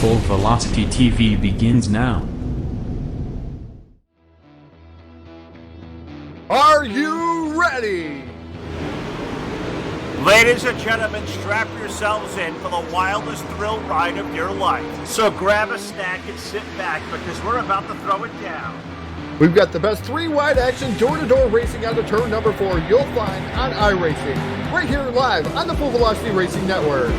Full Velocity TV begins now. Are you ready? Ladies and gentlemen, strap yourselves in for the wildest thrill ride of your life. So grab a snack and sit back because we're about to throw it down. We've got the best three-wide action door-to-door racing on the turn number 4 you'll find on iRacing, right here live on the Full Velocity Racing Network.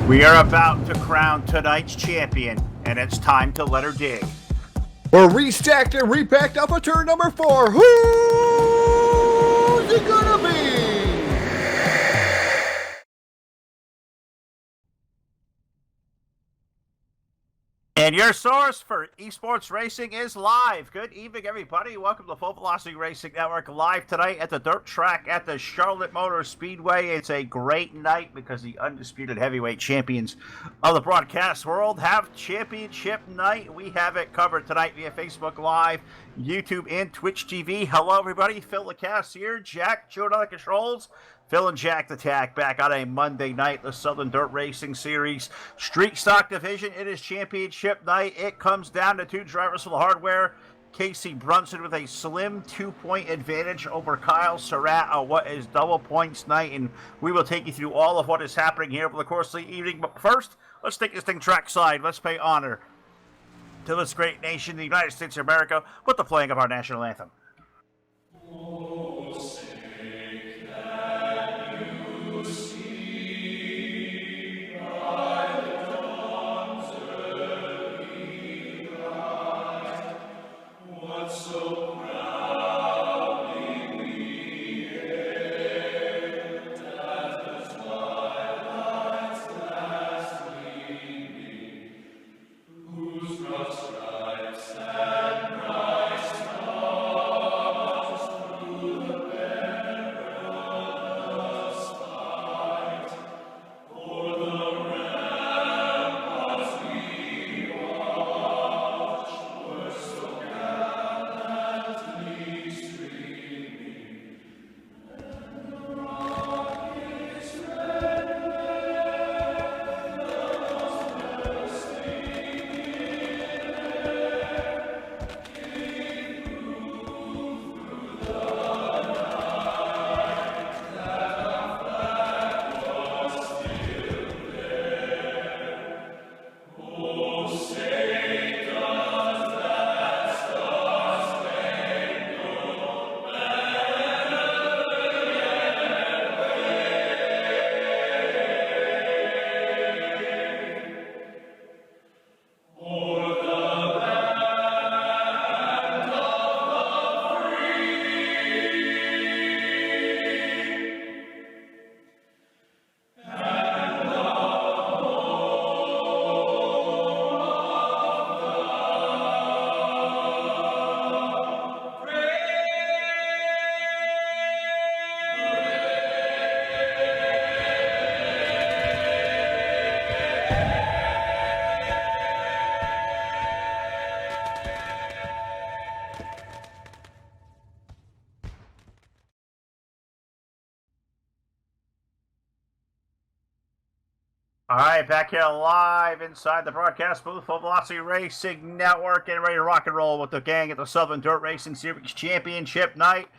We are about to crown tonight's champion, and it's time to let her dig. We're restacked and repacked up for turn number 4. Who's it gonna be? And your source for esports racing is live. Good evening, everybody. Welcome to Full Velocity Racing Network live tonight at the dirt track at the Charlotte Motor Speedway. It's a great night because the undisputed heavyweight champions of the broadcast world have championship night. We have it covered tonight via Facebook Live, YouTube, and Twitch TV. Hello, everybody. Phil LaCasse here. Jack, Joe on the controls. Phil and Jack the Tack back on a Monday night, the Southern Dirt Racing Series Street Stock Division. It is championship night. It comes down to two drivers for the hardware. Casey Brunson with a slim 2-point advantage over Kyle Surratt on what is double points night, and we will take you through all of what is happening here over the course of the evening. But first, let's take this thing trackside. Let's pay honor to this great nation, the United States of America, with the playing of our national anthem. All right, back here live inside the broadcast booth, Full Velocity Racing Network, getting ready to rock and roll with the gang at the Southern Dirt Racing Series Championship night,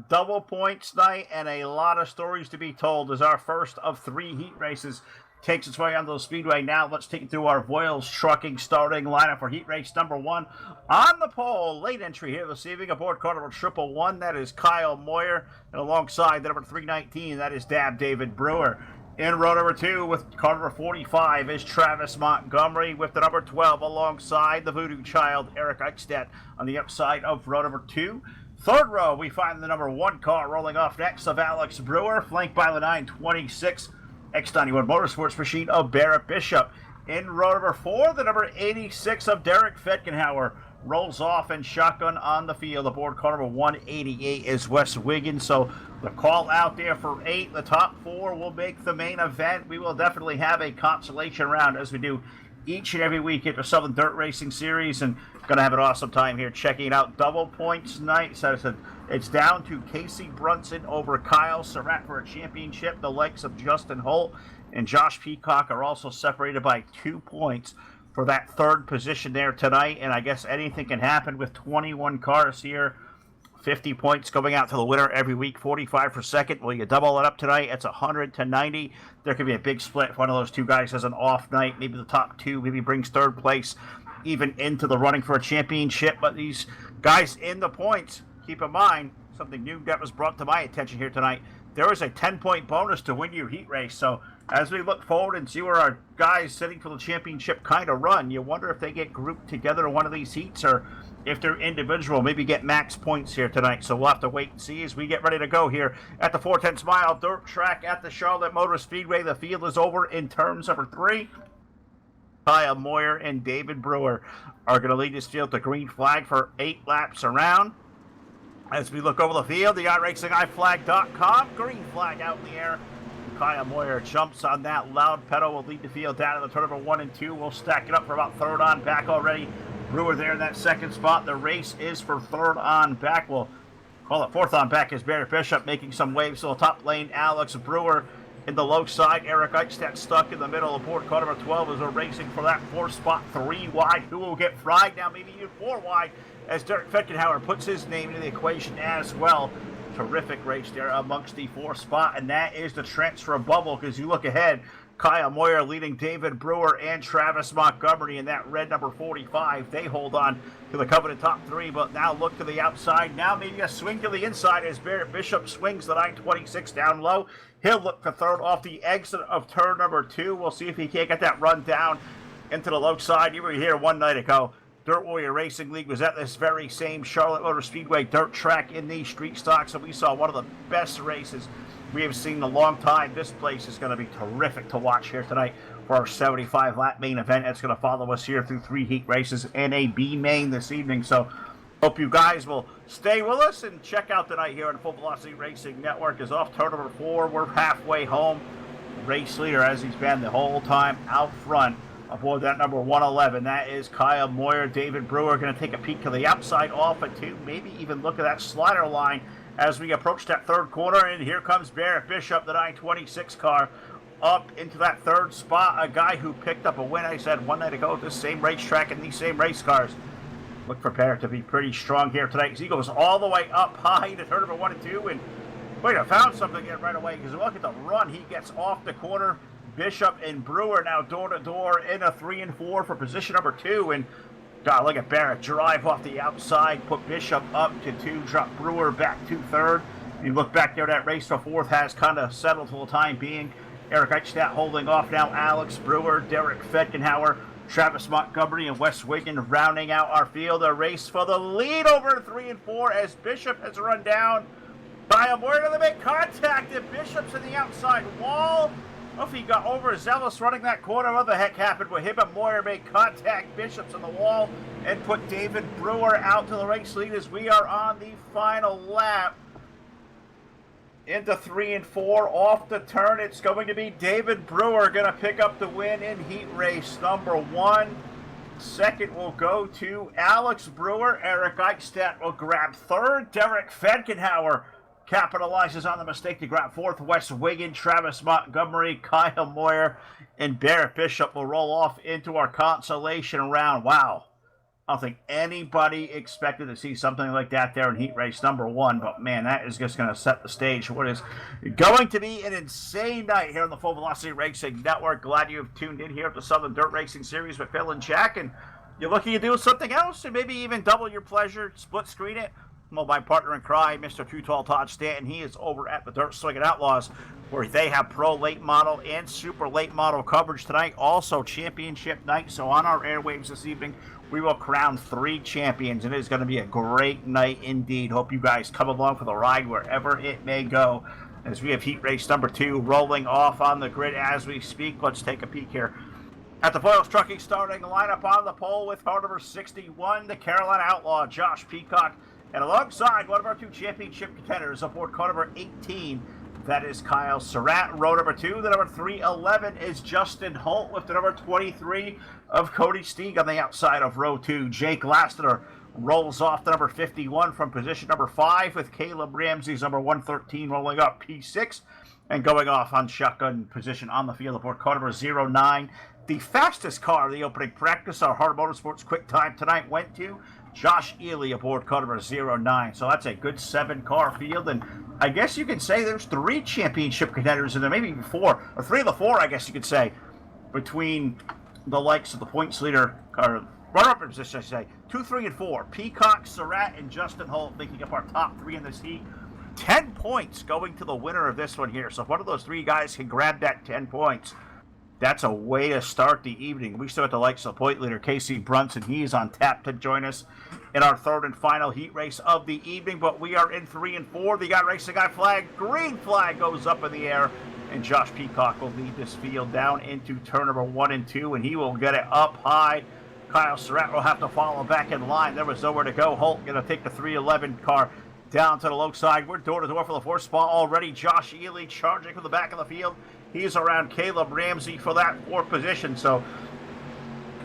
double points night, and a lot of stories to be told as our first of 3 heat races takes its way onto the speedway. Now let's take it through our Voiles Trucking starting lineup for heat race number 1. On the pole, late entry here this evening aboard car number 111. That is Kyle Moyer, and alongside the number 319, that is David Brewer. In row number 2 with car number 45 is Travis Montgomery with the number 12 alongside the Voodoo Child, Eric Eichstadt, on the outside of row number 2. Third row, we find the number 1 car rolling off next of Alex Brewer, flanked by the 926 X91 Motorsports machine of Barrett Bishop. In row number 4, the number 86 of Derek Fetkenhauer rolls off and shotgun on the field. Aboard car number 188 is Wes Wiggins. So the call out there for 8. The top 4 will make the main event. We will definitely have a consolation round as we do each and every week at the Southern Dirt Racing Series, and gonna have an awesome time here checking it out. Double points night. So it's down to Casey Brunson over Kyle Surratt for a championship. The likes of Justin Holt and Josh Peacock are also separated by 2 points for that third position there tonight, and I guess anything can happen with 21 cars here. 50 points going out to the winner every week, 45 for second. Will you double it up tonight? It's 100 to 90. There could be a big split if one of those two guys has an off night. Maybe the top 2 maybe brings third place even into the running for a championship. But these guys in the points, keep in mind, something new that was brought to my attention here tonight. There is a 10-point bonus to win your heat race. So as we look forward and see where our guys sitting for the championship kind of run, you wonder if they get grouped together in one of these heats or if they're individual, maybe get max points here tonight. So we'll have to wait and see as we get ready to go here at the 410 Mile Dirt Track at the Charlotte Motor Speedway. The field is over in turns number 3. Kyle Moyer and David Brewer are going to lead this field to green flag for 8 laps around. As we look over the field, the iRacingIFlag.com, green flag out in the air. Kyle Moyer jumps on that loud pedal, will lead the field down in the turn number 1 and 2. We'll stack it up for about third on back already. Brewer there in that second spot. The race is for third on back. We'll call it fourth on back as Barrett Bishop making some waves to the top lane. Alex Brewer in the low side. Eric Eichstadt stuck in the middle. Aboard car number 12 as they're racing for that 4th spot. 3 wide. Who will get fried? Now maybe even 4 wide as Derek Fetkenhauer puts his name into the equation as well. Terrific race there amongst the 4th spot, and that is the transfer bubble because you look ahead. Kyle Moyer leading David Brewer and Travis Montgomery in that red number 45. They hold on to the coveted top 3, but now look to the outside. Now maybe a swing to the inside as Barrett Bishop swings the 926 down low. He'll look for third off the exit of turn number 2. We'll see if he can't get that run down into the low side. You were here one night ago. Dirt Warrior Racing League was at this very same Charlotte Motor Speedway dirt track in the street stock, so we saw one of the best races we have seen in a long time. This place is going to be terrific to watch here tonight for our 75-lap main event. It's going to follow us here through 3 heat races and a B main this evening, so hope you guys will stay with us and check out tonight here on the Full Velocity Racing Network. Is off turn number 4. We're halfway home. Race leader, as he's been the whole time, out front aboard that number 111. That is Kyle Moyer. David Brewer going to take a peek to the outside off at 2. Maybe even look at that slider line as we approach that 3rd corner. And here comes Barrett Bishop, the 926 car, up into that 3rd spot. A guy who picked up a win, I said, one night ago at this same racetrack in these same race cars. Look for Barrett to be pretty strong here tonight because he goes all the way up high to turn number 1 and 2. And wait, I found something here right away because look at the run. He gets off the corner. Bishop and Brewer now door-to-door in a 3 and 4 for position number 2. And God, look at Barrett drive off the outside, put Bishop up to 2, drop Brewer back to 3rd. You look back there, that race to 4th has kind of settled for the time being. Eric Eichstadt holding off now. Alex Brewer, Derek Fetkenhauer, Travis Montgomery, and Wes Wiggins rounding out our field. A race for the lead over in 3 and 4 as Bishop has run down. Kyle Moyer to the make contact, and Bishop's in the outside wall. If he got overzealous running that corner, what the heck happened with him and Moyer made contact. Bishop's on the wall and put David Brewer out to the race lead as we are on the final lap. Into 3 and 4 off the turn. It's going to be David Brewer going to pick up the win in heat race number 1. Second will go to Alex Brewer. Eric Eichstadt will grab 3rd. Derek Fetkenhauer capitalizes on the mistake to grab 4th. Wes Wiggins, Travis Montgomery, Kyle Moyer, and Barrett Bishop will roll off into our consolation round. Wow. I don't think anybody expected to see something like that there in heat race number 1, but man, that is just going to set the stage for what is going to be an insane night here on the Full Velocity Racing Network. Glad you have tuned in here at the Southern Dirt Racing Series with Phil and Jack, and you're looking to do something else, and maybe even double your pleasure, split screen it. Well, my partner in crime, Mr. Too Tall Todd Stanton, he is over at the Dirt Swinging Outlaws, where they have pro late model and super late model coverage tonight. Also championship night. So on our airwaves this evening, we will crown 3 champions, and it is going to be a great night indeed. Hope you guys come along for the ride wherever it may go, as we have heat race number 2 rolling off on the grid as we speak. Let's take a peek here at the Foils Trucking starting lineup on the pole with car number 61, the Carolina Outlaw, Josh Peacock. And alongside one of our 2 championship contenders aboard car number 18, that is Kyle Surratt. Row number 2, the number 311 is Justin Holt with the number 23 of Cody Steeg on the outside of row 2. Jake Lassiter rolls off the number 51 from position number 5 with Caleb Ramsey's number 113 rolling up P6 and going off on shotgun position on the field aboard car number 09. The fastest car of the opening practice, our Hard Motorsports quick time tonight, went to Josh Ely aboard car number 09. So that's a good 7-car field, and I guess you could say there's 3 championship contenders in there, maybe even 4, or 3 of the 4, I guess you could say, between the likes of the points leader, or runner-up position, I should say, 2, 3, and 4. Peacock, Surratt, and Justin Holt making up our top 3 in this heat. 10 points going to the winner of this one here. So if one of those 3 guys can grab that 10 points, that's a way to start the evening. We still got the likes of the point leader, Casey Brunson. He's on tap to join us in our 3rd and final heat race of the evening. But we are in 3 and 4. The Got Racing Guy flag, green flag goes up in the air. And Josh Peacock will lead this field down into turn number 1 and 2. And he will get it up high. Kyle Surratt will have to follow back in line. There was nowhere to go. Holt going to take the 311 car down to the low side. We're door to door for the 4th spot already. Josh Ely charging from the back of the field. He's around Caleb Ramsey for that 4th position. So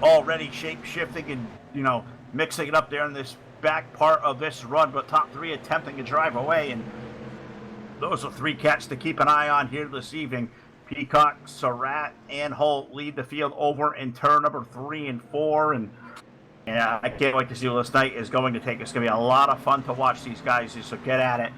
already shape-shifting and, mixing it up there in this back part of this run. But top 3 attempting to drive away. And those are 3 cats to keep an eye on here this evening. Peacock, Surratt, and Holt lead the field over in turn number 3 and 4. And yeah, I can't wait to see what this night is going to take. It's going to be a lot of fun to watch these guys, so get at it.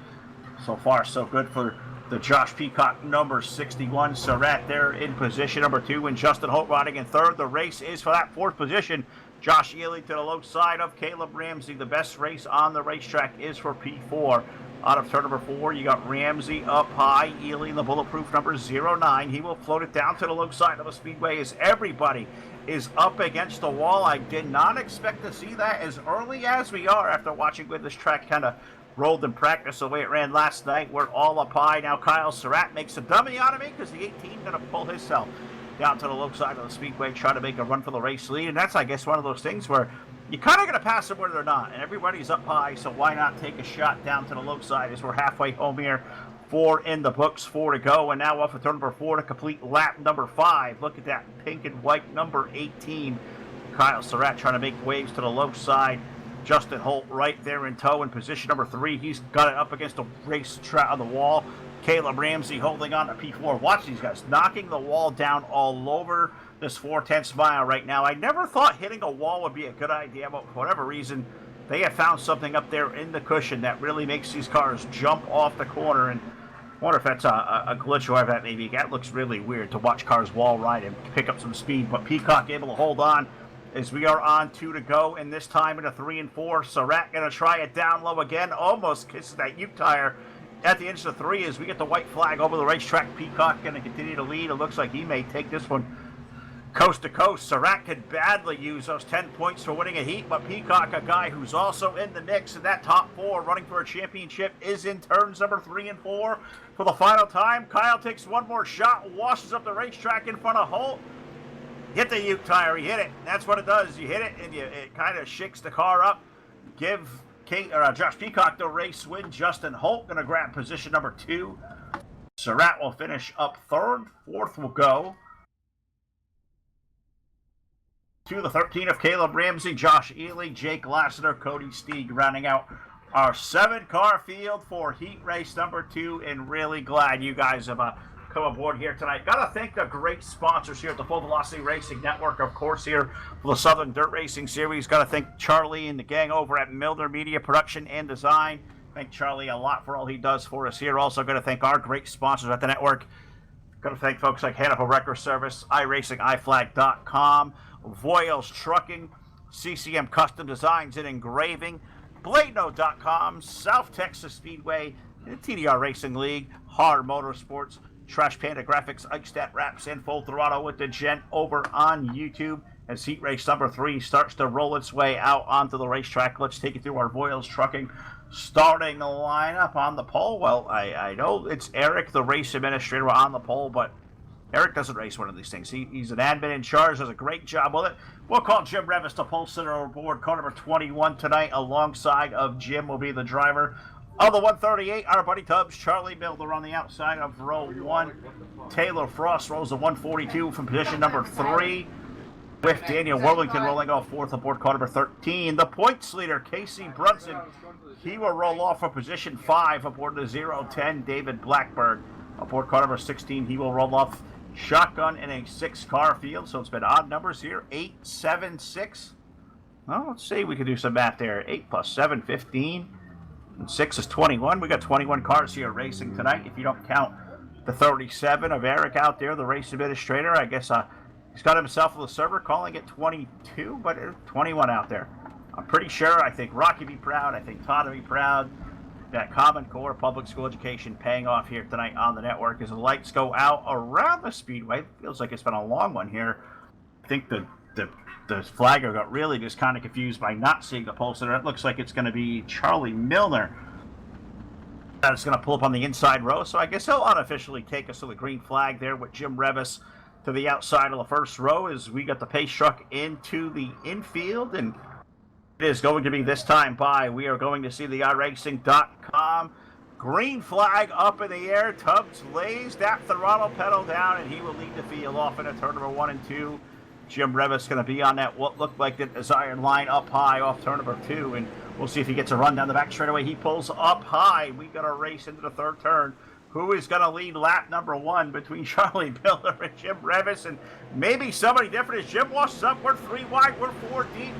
So far, so good for the Josh Peacock number 61. Surratt there in position number 2, and Justin Holt riding in 3rd. The race is for that 4th position. Josh Ely to the low side of Caleb Ramsey. The best race on the racetrack is for P4. Out of turn number 4, you got Ramsey up high, Ely in the bulletproof number 09. He will float it down to the low side of the speedway as everybody is up against the wall. I did not expect to see that as early as we are after watching with this track kind of rolled in practice the way it ran last night. We're all up high. Now Kyle Surratt makes a dummy out of me because the 18 going to pull himself down to the low side of the speedway, trying to make a run for the race lead. And that's, I guess, one of those things where you kind of going to pass them where they're not. And everybody's up high, so why not take a shot down to the low side as we're halfway home here. 4 in the books, 4 to go. And now off of turn number 4 to complete lap number 5. Look at that pink and white number 18. Kyle Surratt trying to make waves to the low side. Justin Holt right there in tow in position number 3. He's got it up against a race track on the wall. Caleb Ramsey holding on to P4. Watch these guys knocking the wall down all over this 4/10 mile right now. I never thought hitting a wall would be a good idea, but for whatever reason, they have found something up there in the cushion that really makes these cars jump off the corner. And I wonder if that's a glitch or whatever that may be. That looks really weird to watch cars wall ride and pick up some speed. But Peacock able to hold on as we are on 2 to go, and this time in a 3 and 4. Surratt going to try it down low again, almost kisses that Ute tire at the edge of 3 as we get the white flag over the racetrack. Peacock going to continue to lead. It looks like he may take this one coast to coast. Surratt could badly use those 10 points for winning a heat, but Peacock, a guy who's also in the mix in that top 4 running for a championship, is in turns number 3 and 4 for the final time. Kyle takes one more shot, washes up the racetrack in front of Holt. Hit the Ute tire, he hit it. That's what it does. You hit it and it kind of shakes the car up. Give Josh Peacock the race win. Justin Holt going to grab position number 2. Surratt will finish up 3rd. 4th will go to the 13 of Caleb Ramsey, Josh Ely, Jake Lassiter, Cody Steeg, rounding out our 7-car field for heat race number 2. And really glad you guys have come aboard here tonight. Got to thank the great sponsors here at the Full Velocity Racing Network, of course, here for the Southern Dirt Racing Series. Got to thank Charlie and the gang over at Milner Media Production and Design. Thank Charlie a lot for all he does for us here. Also, got to thank our great sponsors at the network. Got to thank folks like Hannibal Record Service, iRacingIFlag.com, Voiles Trucking, CCM Custom Designs and Engraving, Bladeno.com, South Texas Speedway, the TDR Racing League, Hard Motorsports, Trash Panda Graphics, Eichstadt Wraps, and Full Throttle with the Gent over on YouTube as Heat Race number 3 starts to roll its way out onto the racetrack. Let's take you through our Voiles Trucking starting lineup on the pole. Well, I know it's Eric, the race administrator, on the pole, but Eric doesn't race one of these things. He's an admin in charge, does a great job with it. We'll call Jim Revis, the pole sitter, aboard car number 21 tonight, alongside of Jim will be the driver. Of the 138, our buddy Tubbs, Charlie Milner on the outside of row 1. Taylor Frost rolls the 142 from position number 3, with Daniel Worthington rolling off 4th aboard car number 13. The points leader, Casey Brunson, he will roll off for position 5 aboard the 010, David Blackburn. Aboard car number 16, he will roll off shotgun in a 6-car field, so it's been odd numbers here. 8, 7, 6. Well, let's see, we can do some math there. 8 plus 7, 15. And 6 is 21. We got 21 cars here racing tonight. If you don't count the 37 of Eric out there, the race administrator, I guess he's got himself with a server calling it 22, but 21 out there. I'm pretty sure. I think Rocky be proud. I think Todd will be proud. That Common Core public school education paying off here tonight on the network as the lights go out around the speedway. Feels like it's been a long one here. I think the flagger got really just kind of confused by not seeing the pole sitter. It looks like it's going to be Charlie Milner that's going to pull up on the inside row. So I guess he'll unofficially take us to the green flag there with Jim Revis to the outside of the first row as we got the pace truck into the infield. And it is going to be this time by. We are going to see the iRacing.com green flag up in the air. Tubbs lays that throttle pedal down, and he will lead the field off into turn number 1 and 2. Jim Revis going to be on that what looked like the desired line up high off turn number 2, and we'll see if he gets a run down the back straightaway. He pulls up high. We got a race into the third turn. Who is going to lead lap number 1 between Charlie Milner and Jim Revis, and maybe somebody different as Jim washes up. We're 3 wide, we're 4 deep.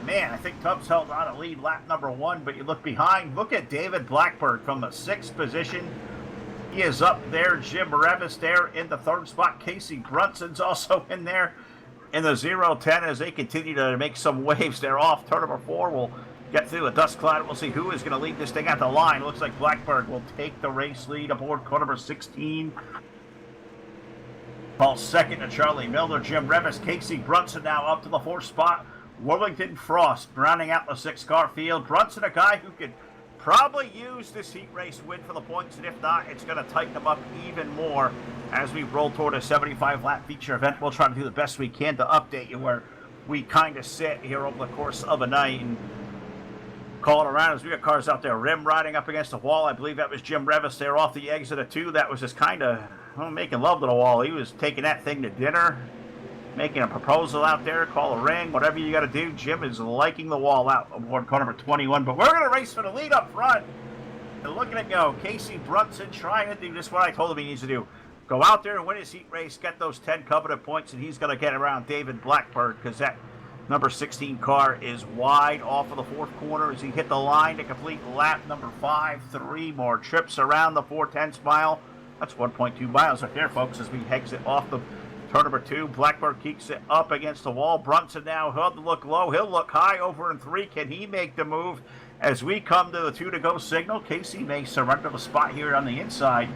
Man, I think Tubbs held on to lead lap number 1, but you look behind. Look at David Blackburn from the 6th position. He is up there. Jim Revis there in the 3rd spot. Casey Brunson's also in there in the 010 as they continue to make some waves there off turn number 4. We'll get through the dust cloud. We'll see who is going to lead this thing at the line. Looks like Blackburn will take the race lead aboard car number 16. Falls second to Charlie Milner. Jim Revis, Casey Brunson now up to the 4th spot. Worthington Frost rounding out the 6-car field. Brunson, a guy who could probably use this heat race win for the points, and if not, it's going to tighten them up even more as we roll toward a 75-lap feature event. We'll try to do the best we can to update you where we kind of sit here over the course of a night and call it around as we got cars out there rim riding up against the wall. I believe that was Jim Revis there off the exit of 2. That was just kind of making love to the wall. He was taking that thing to dinner, making a proposal out there, call a ring, whatever you got to do. Jim is liking the wall out aboard car number 21. But we're going to race for the lead up front. And look at it go. Casey Brunson trying to do just what I told him he needs to do. Go out there and win his heat race, get those 10 coveted points, and he's going to get around David Blackburn because that number 16 car is wide off of the 4th corner as he hit the line to complete lap number 5. 3 more trips around the 4/10 mile. That's 1.2 miles right there, folks, as we exit off the turn number 2. Blackburn keeps it up against the wall. Brunson now, he'll look low. He'll look high over in 3. Can he make the move as we come to the 2 to go signal? Casey may surrender the spot here on the inside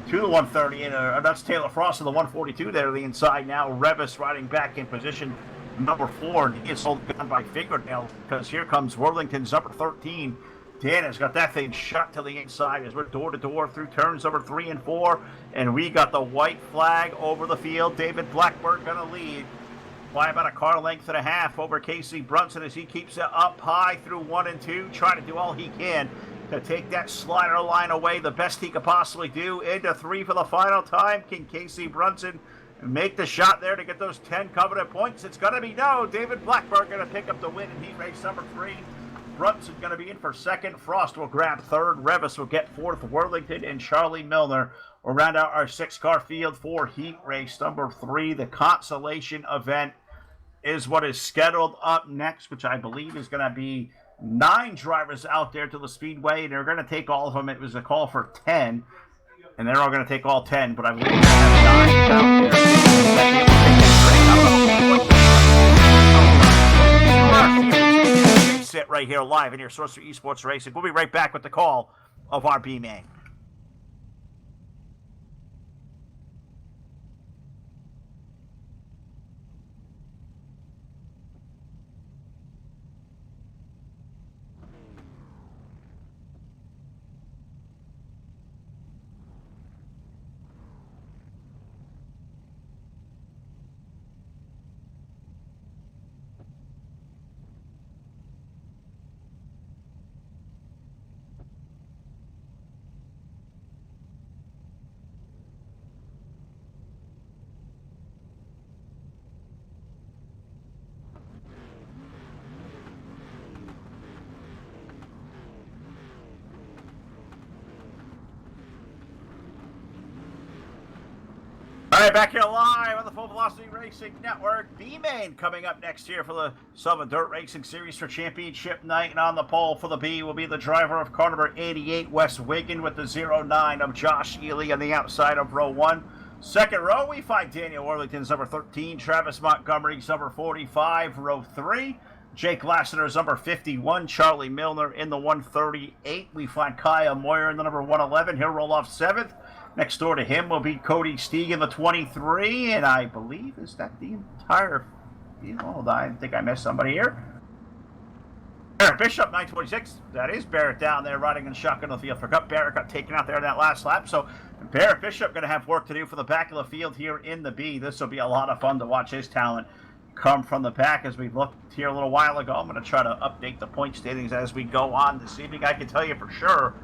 to the 130. And that's Taylor Frost in the 142 there to the inside now. Revis riding back in position number 4. And he is holding on by fingernail because here comes Worthington's number 13. Dan has got that thing shot to the inside as we're door to door through turns number 3 and 4. And we got the white flag over the field. David Blackburn going to lead by about a car length and a half over Casey Brunson as he keeps it up high through 1 and 2, trying to do all he can to take that slider line away the best he could possibly do. Into 3 for the final time. Can Casey Brunson make the shot there to get those 10 coveted points? It's going to be no. David Blackburn going to pick up the win in heat race number 3. Brunson going to be in for 2nd. Frost will grab 3rd. Revis will get 4th. Worthington and Charlie Milner We'll round out our 6-car field for heat race number 3. The consolation event is what is scheduled up next, which I believe is going to be 9 drivers out there to the speedway, and they're going to take all of them. It was a call for 10, and they're all going to take all 10, but I believe they're going to have 9 out there. Sit right here live in your source for esports racing. We'll be right back with the call of our B-Main. All right, back here live on the Full Velocity Racing Network. B-Main coming up next here for the Southern Dirt Racing Series for Championship Night. And on the pole for the B will be the driver of car number 88, Wes Wiggin, with the 09 of Josh Ely on the outside of row 1. Second row, we find Daniel Worthington's number 13, Travis Montgomery's number 45, row 3. Jake Lassiter's number 51, Charlie Milner in the 138. We find Kyle Moyer in the number 111. He'll roll off 7th. Next door to him will be Cody Steeg in the 23, and I believe, is that the entire field? Hold on, I think I missed somebody here. Barrett Bishop, 926. That is Barrett down there riding in shotgun in the field for Cup. Barrett got taken out there in that last lap, so Barrett Bishop going to have work to do for the back of the field here in the B. This will be a lot of fun to watch his talent come from the back. As we looked here a little while ago, I'm going to try to update the point standings as we go on this evening. I can tell you for sure,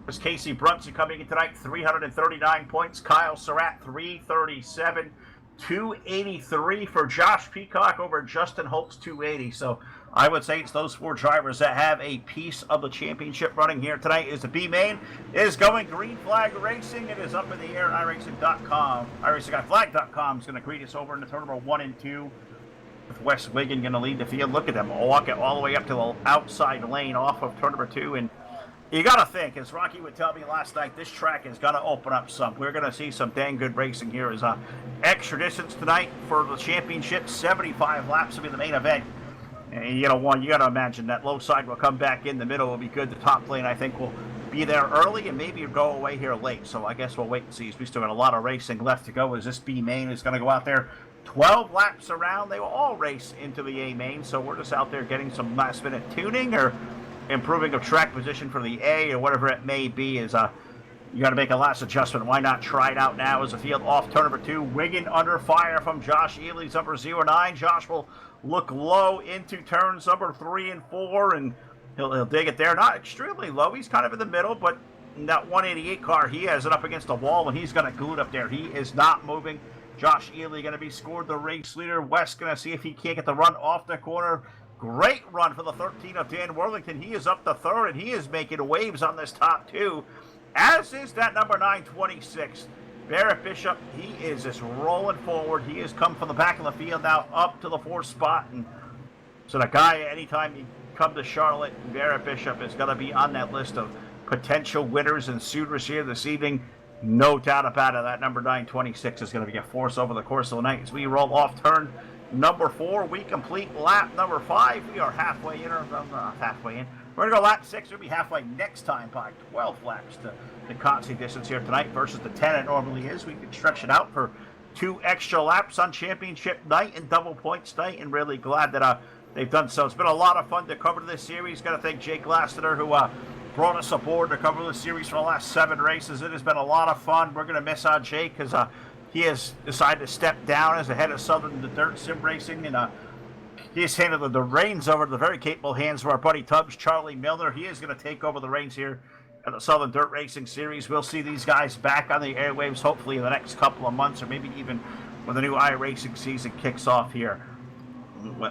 was Casey Brunson coming in tonight, 339 points. Kyle Surratt, 337. 283 for Josh Peacock over Justin Holt's 280. So I would say it's those 4 drivers that have a piece of the championship running here tonight. Is the B-Main is going Green Flag Racing. It is up in the air at iRacing.com. iRacingFlag.com is going to greet us over in the turn number 1 and 2. With Wes Wiggin going to lead the field. Look at them walk it all the way up to the outside lane off of turn number 2. And you got to think, as Rocky would tell me last night, this track is going to open up some. We're going to see some dang good racing here. As extra distance tonight for the championship, 75 laps will be the main event. And you got to imagine that low side will come back in. The middle will be good. The top lane, I think, will be there early and maybe go away here late. So I guess we'll wait and see. We still got a lot of racing left to go as this B-Main is going to go out there 12 laps around. They will all race into the A-Main. So we're just out there getting some last-minute tuning or improving of track position for the A or whatever it may be. Is you got to make a last adjustment. Why not try it out now as the field off turn number 2. Wiggin under fire from Josh Ely's number 09. Josh will look low into turns number 3 and 4, and he'll dig it there. Not extremely low. He's kind of in the middle, but in that 188 car, he has it up against the wall, and he's going to glue it up there. He is not moving. Josh Ely going to be scored the race leader. West going to see if he can't get the run off the corner. Great run for the 13 of Dan Worthington. He is up to 3rd, and he is making waves on this top 2, as is that number 926. Barrett Bishop, he is just rolling forward. He has come from the back of the field now up to the 4th spot. And so the guy, anytime you come to Charlotte, Barrett Bishop is going to be on that list of potential winners and suitors here this evening. No doubt about it. That number 926 is going to be a force over the course of the night. As we roll off turn number 4, we complete lap number 5. We are halfway in, or not halfway in. We're going to go lap 6. We'll be halfway next time by 12 laps to the Consi distance here tonight versus the 10 it normally is. We can stretch it out for 2 extra laps on championship night and double points night, and really glad that they've done so. It's been a lot of fun to cover this series. Got to thank Jake Lassiter, who brought us aboard to cover the series for the last 7 races. It has been a lot of fun. We're going to miss out Jake because he has decided to step down as the head of Southern Dirt Sim Racing, and he has handed the reins over to the very capable hands of our buddy Tubbs, Charlie Milner. He is going to take over the reins here at the Southern Dirt Racing Series. We'll see these guys back on the airwaves hopefully in the next couple of months, or maybe even when the new iRacing season kicks off here.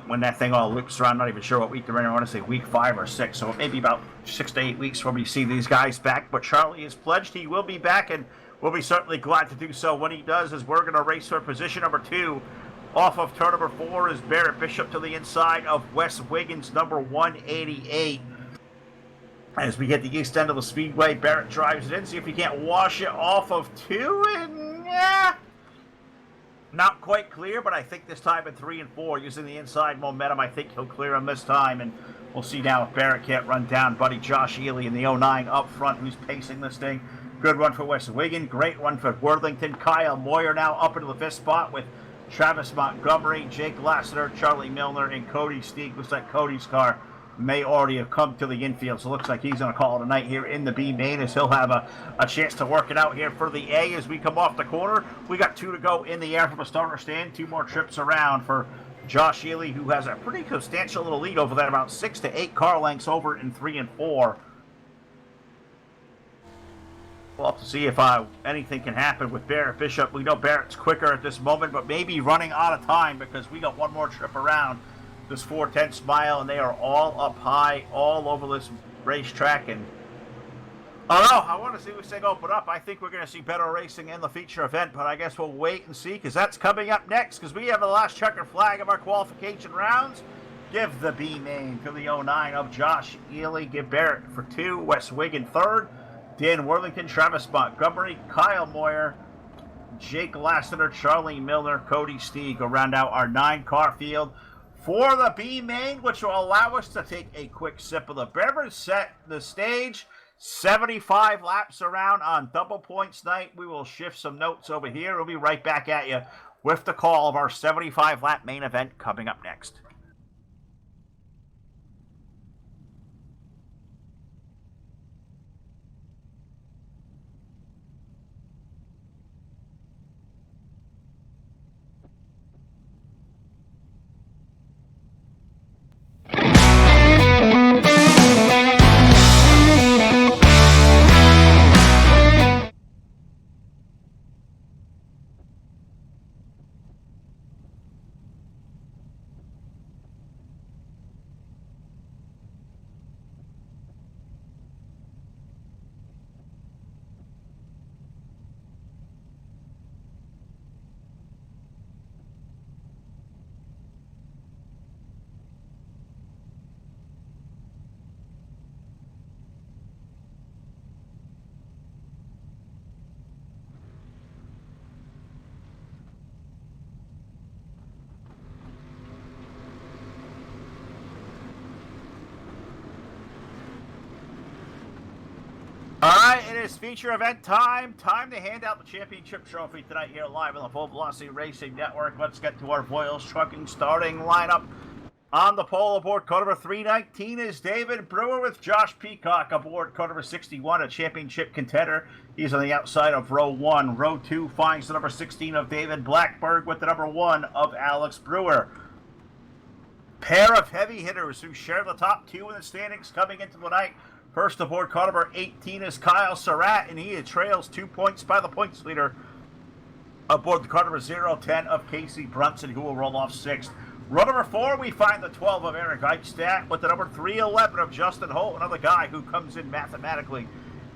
When that thing all loops around, not even sure what week they're in. I want to say week 5 or 6, so maybe about 6 to 8 weeks when we see these guys back. But Charlie is pledged he will be back, and we'll be certainly glad to do so when he does, as we're going to race for position number 2. Off of turn number 4 is Barrett Bishop to the inside of Wes Wiggins, number 188. As we hit the east end of the speedway, Barrett drives it in, see if he can't wash it off of 2, and not quite clear, but I think this time in 3 and 4, using the inside momentum, I think he'll clear him this time, and we'll see now if Barrett can't run down buddy Josh Ely in the 09 up front, who's pacing this thing. Good run for Wes Wiggins, great run for Worthington. Kyle Moyer now up into the 5th spot with Travis Montgomery, Jake Lassiter, Charlie Milner, and Cody Steek. Looks like Cody's car may already have come to the infield, so looks like he's going to call it a night here in the B main, as he'll have a chance to work it out here for the A as we come off the corner. We got 2 to go in the air from a starter stand, 2 more trips around for Josh Ely, who has a pretty substantial little lead over that, about 6 to 8 car lengths over in 3 and 4. We'll have to see if anything can happen with Barrett Bishop. We know Barrett's quicker at this moment, but maybe running out of time because we got 1 more trip around this 410 mile, and they are all up high, all over this racetrack. And I don't know, I want to see this thing open up. I think we're going to see better racing in the feature event, but I guess we'll wait and see, because that's coming up next, because we have the last checker flag of our qualification rounds. Give the B main to the 09 of Josh Ely. Give Barrett for 2, Wes Wiggins 3rd. Dan Worthington, Travis Montgomery, Kyle Moyer, Jake Lassiter, Charlie Milner, Cody Steeg will round out our 9-car field for the B main, which will allow us to take a quick sip of the beverage, set the stage. 75 laps around on double points night. We will shift some notes over here. We'll be right back at you with the call of our 75 lap main event coming up next. Alright, it is feature event time. Time to hand out the championship trophy tonight here live on the Full Velocity Racing Network. Let's get to our Voiles Trucking starting lineup. On the pole aboard car number 319 is David Brewer with Josh Peacock aboard car number 61, a championship contender. He's on the outside of row 1. Row 2 finds the number 16 of David Blackberg with the number 1 of Alex Brewer. Pair of heavy hitters who share the top 2 in the standings coming into the night. First aboard car number 18 is Kyle Surratt, and he trails 2 points by the points leader aboard the car number 010 of Casey Brunson, who will roll off 6th. Row number 4, we find the 12 of Eric Eichstadt with the number 311 of Justin Holt, another guy who comes in mathematically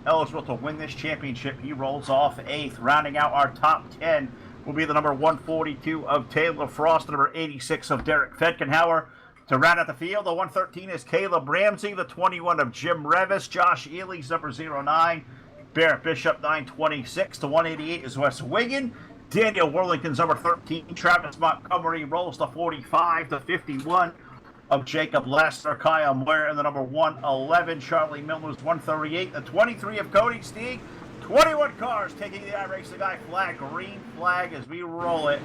eligible to win this championship. He rolls off 8th. Rounding out our top 10 will be the number 142 of Taylor Frost, the number 86 of Derek Fedkenhauer. To round out the field, the 113 is Caleb Ramsey, the 21 of Jim Revis, Josh Ely's number 09, Barrett Bishop 926, the 188 is Wes Wiggin, Daniel Worthington's number 13, Travis Montgomery rolls to 45, the 51 of Jacob Lester, Kyle Moyer, and the number 111, Charlie Miller's 138, the 23 of Cody Steeg, 21 cars taking the iRacing Guy flag, green flag as we roll it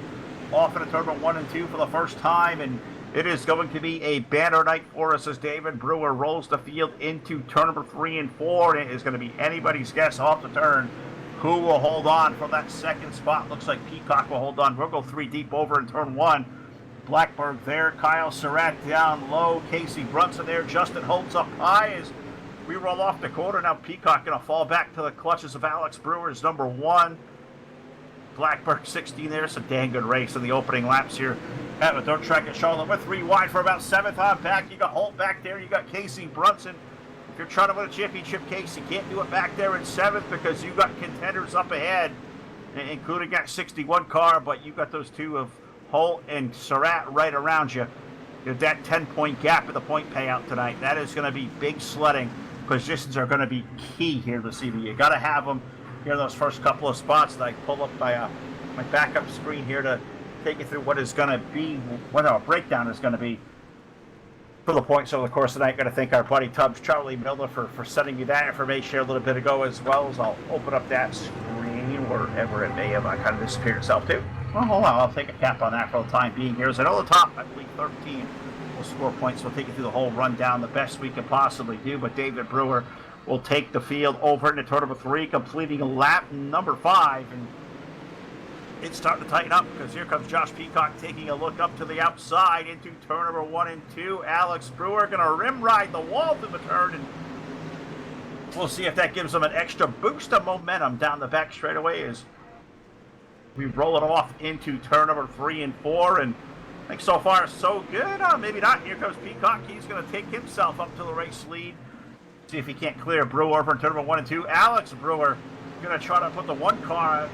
off into turn 1 and 2 for the first time, and it is going to be a banner night for us as David Brewer rolls the field into turn number 3 and 4, and it is going to be anybody's guess off the turn who will hold on for that second spot. Looks like Peacock will hold on. We'll go 3 deep over in turn 1. Blackberg there, Kyle Surratt down low, Casey Brunson there, Justin Holtz up high as we roll off the corner. Now Peacock going to fall back to the clutches of Alex Brewer's number 1. Blackberg 16 there. It's a dang good race in the opening laps here at the dirt track at Charlotte. We're 3 wide for about 7th on back. You got Holt back there. You got Casey Brunson you're trying to win a championship case, you can't do it back there in 7th because you've got contenders up ahead, including that 61 car, but you've got those two of Holt and Surratt right around you. There's that 10-point gap in the point payout tonight. That is going to be big sledding. Positions are going to be key here this evening. You got to have them here in those first couple of spots. And I pull up my backup screen here to take you through what is going to be, what our breakdown is going to be for the points over the course of the night. Got to thank our buddy Tubbs, Charlie Miller, for sending me that information a little bit ago, as well as I'll open up that screen wherever it may have kind of disappeared itself too. Well, hold on, I'll take a cap on that for the time being here. As I know the top, I believe 13 will score points. We'll take you through the whole rundown the best we can possibly do, but David Brewer will take the field over into turn number 3, completing lap number 5, and it's starting to tighten up because here comes Josh Peacock taking a look up to the outside into turn number 1 and 2. Alex Brewer going to rim ride the wall through the turn, and we'll see if that gives him an extra boost of momentum down the back straightaway as we roll it off into turn number 3 and 4, and I think so far so good. Maybe not. Here comes Peacock. He's going to take himself up to the race lead. See if he can't clear Brewer over in turn number 1 and 2. Alex Brewer going to try to put the one car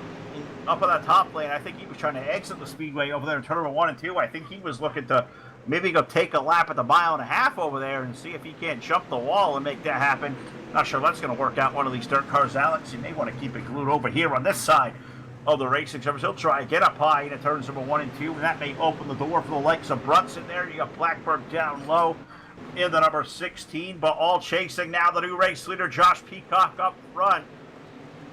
up on that top lane. I think he was trying to exit the speedway over there in turn number 1 and 2. I think he was looking to maybe go take a lap at the 1.5 miles over there and see if he can't jump the wall and make that happen. Not sure that's going to work out one of these dirt cars, Alex. You may want to keep it glued over here on this side of the racing service. He'll try to get up high into turns number 1 and 2, and that may open the door for the likes of Brunson there. You got Blackburn down low in the number 16, but all chasing now the new race leader, Josh Peacock, up front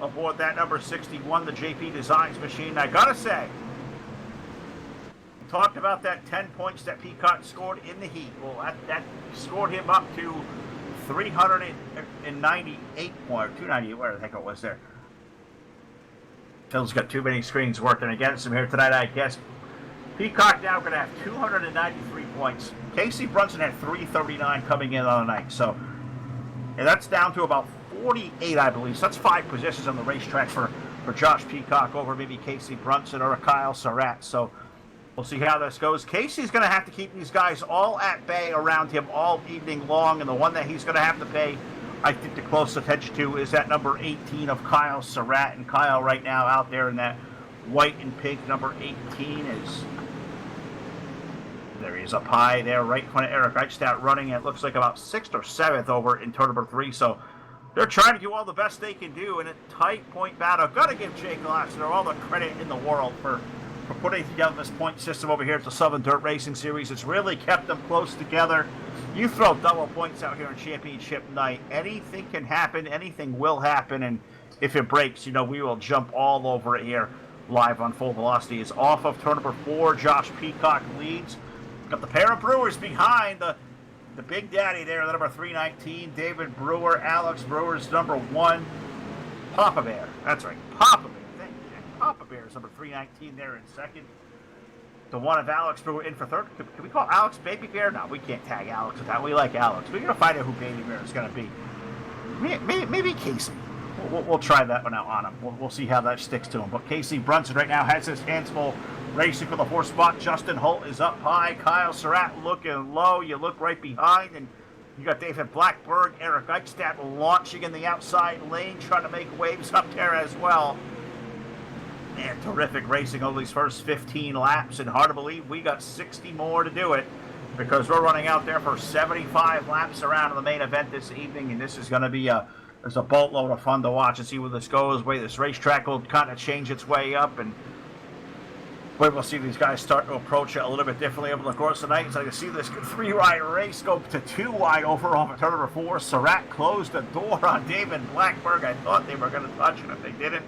aboard that number 61, the JP Designs machine. I gotta say, we talked about that 10 points that Peacock scored in the heat. Well, that scored him up to 398 points, 298, where I think it was there. Phil's got too many screens working against him here tonight, I guess. Peacock now going to have 293 points. Casey Brunson had 339 coming in on the night. So, and that's down to about 48, I believe. So that's 5 positions on the racetrack for Josh Peacock over maybe Casey Brunson or a Kyle Surratt. So we'll see how this goes. Casey's going to have to keep these guys all at bay around him all evening long. And the one that he's going to have to pay, I think, the close attention to is that number 18 of Kyle Surratt. And Kyle right now out there in that white and pink number 18 is... There he is up high there, right in front of Eric Eichstadt, running it looks like about 6th or 7th over in turn number 3. So they're trying to do all the best they can do in a tight point battle. Got to give Jake Lassiter all the credit in the world for putting together this point system over here at the Southern Dirt Racing Series. It's really kept them close together. You throw double points out here on championship night, anything can happen, anything will happen, and if it breaks, you know, we will jump all over it here live on Full Velocity. It's off of turn number 4. Josh Peacock leads. Got the pair of Brewers behind the big daddy there, the number 319, David Brewer. Alex Brewer's number 1. Papa Bear. That's right. Papa Bear. Thank you. Papa Bear's number 319 there in second. The one of Alex Brewer in for third. Can we call Alex Baby Bear? No, we can't tag Alex with that. We like Alex. We're going to find out who Baby Bear is going to be. Maybe Casey. We'll try that one out on him. We'll see how that sticks to him. But Casey Brunson right now has his hands full racing for the 4th spot. Justin Holt is up high. Kyle Surratt looking low. You look right behind, and you got David Blackburn, Eric Eichstadt launching in the outside lane, trying to make waves up there as well. Man, terrific racing over these first 15 laps, and hard to believe we got 60 more to do it because we're running out there for 75 laps around in the main event this evening, and this is going to be there's a boatload of fun to watch and see where this goes, the way this racetrack will kind of change its way up, and we'll see these guys start to approach it a little bit differently over the course of the night. So I can see this 3-wide race go to 2-wide over off of turn number 4. Surratt closed the door on David Blackburn. I thought they were going to touch it. If they didn't,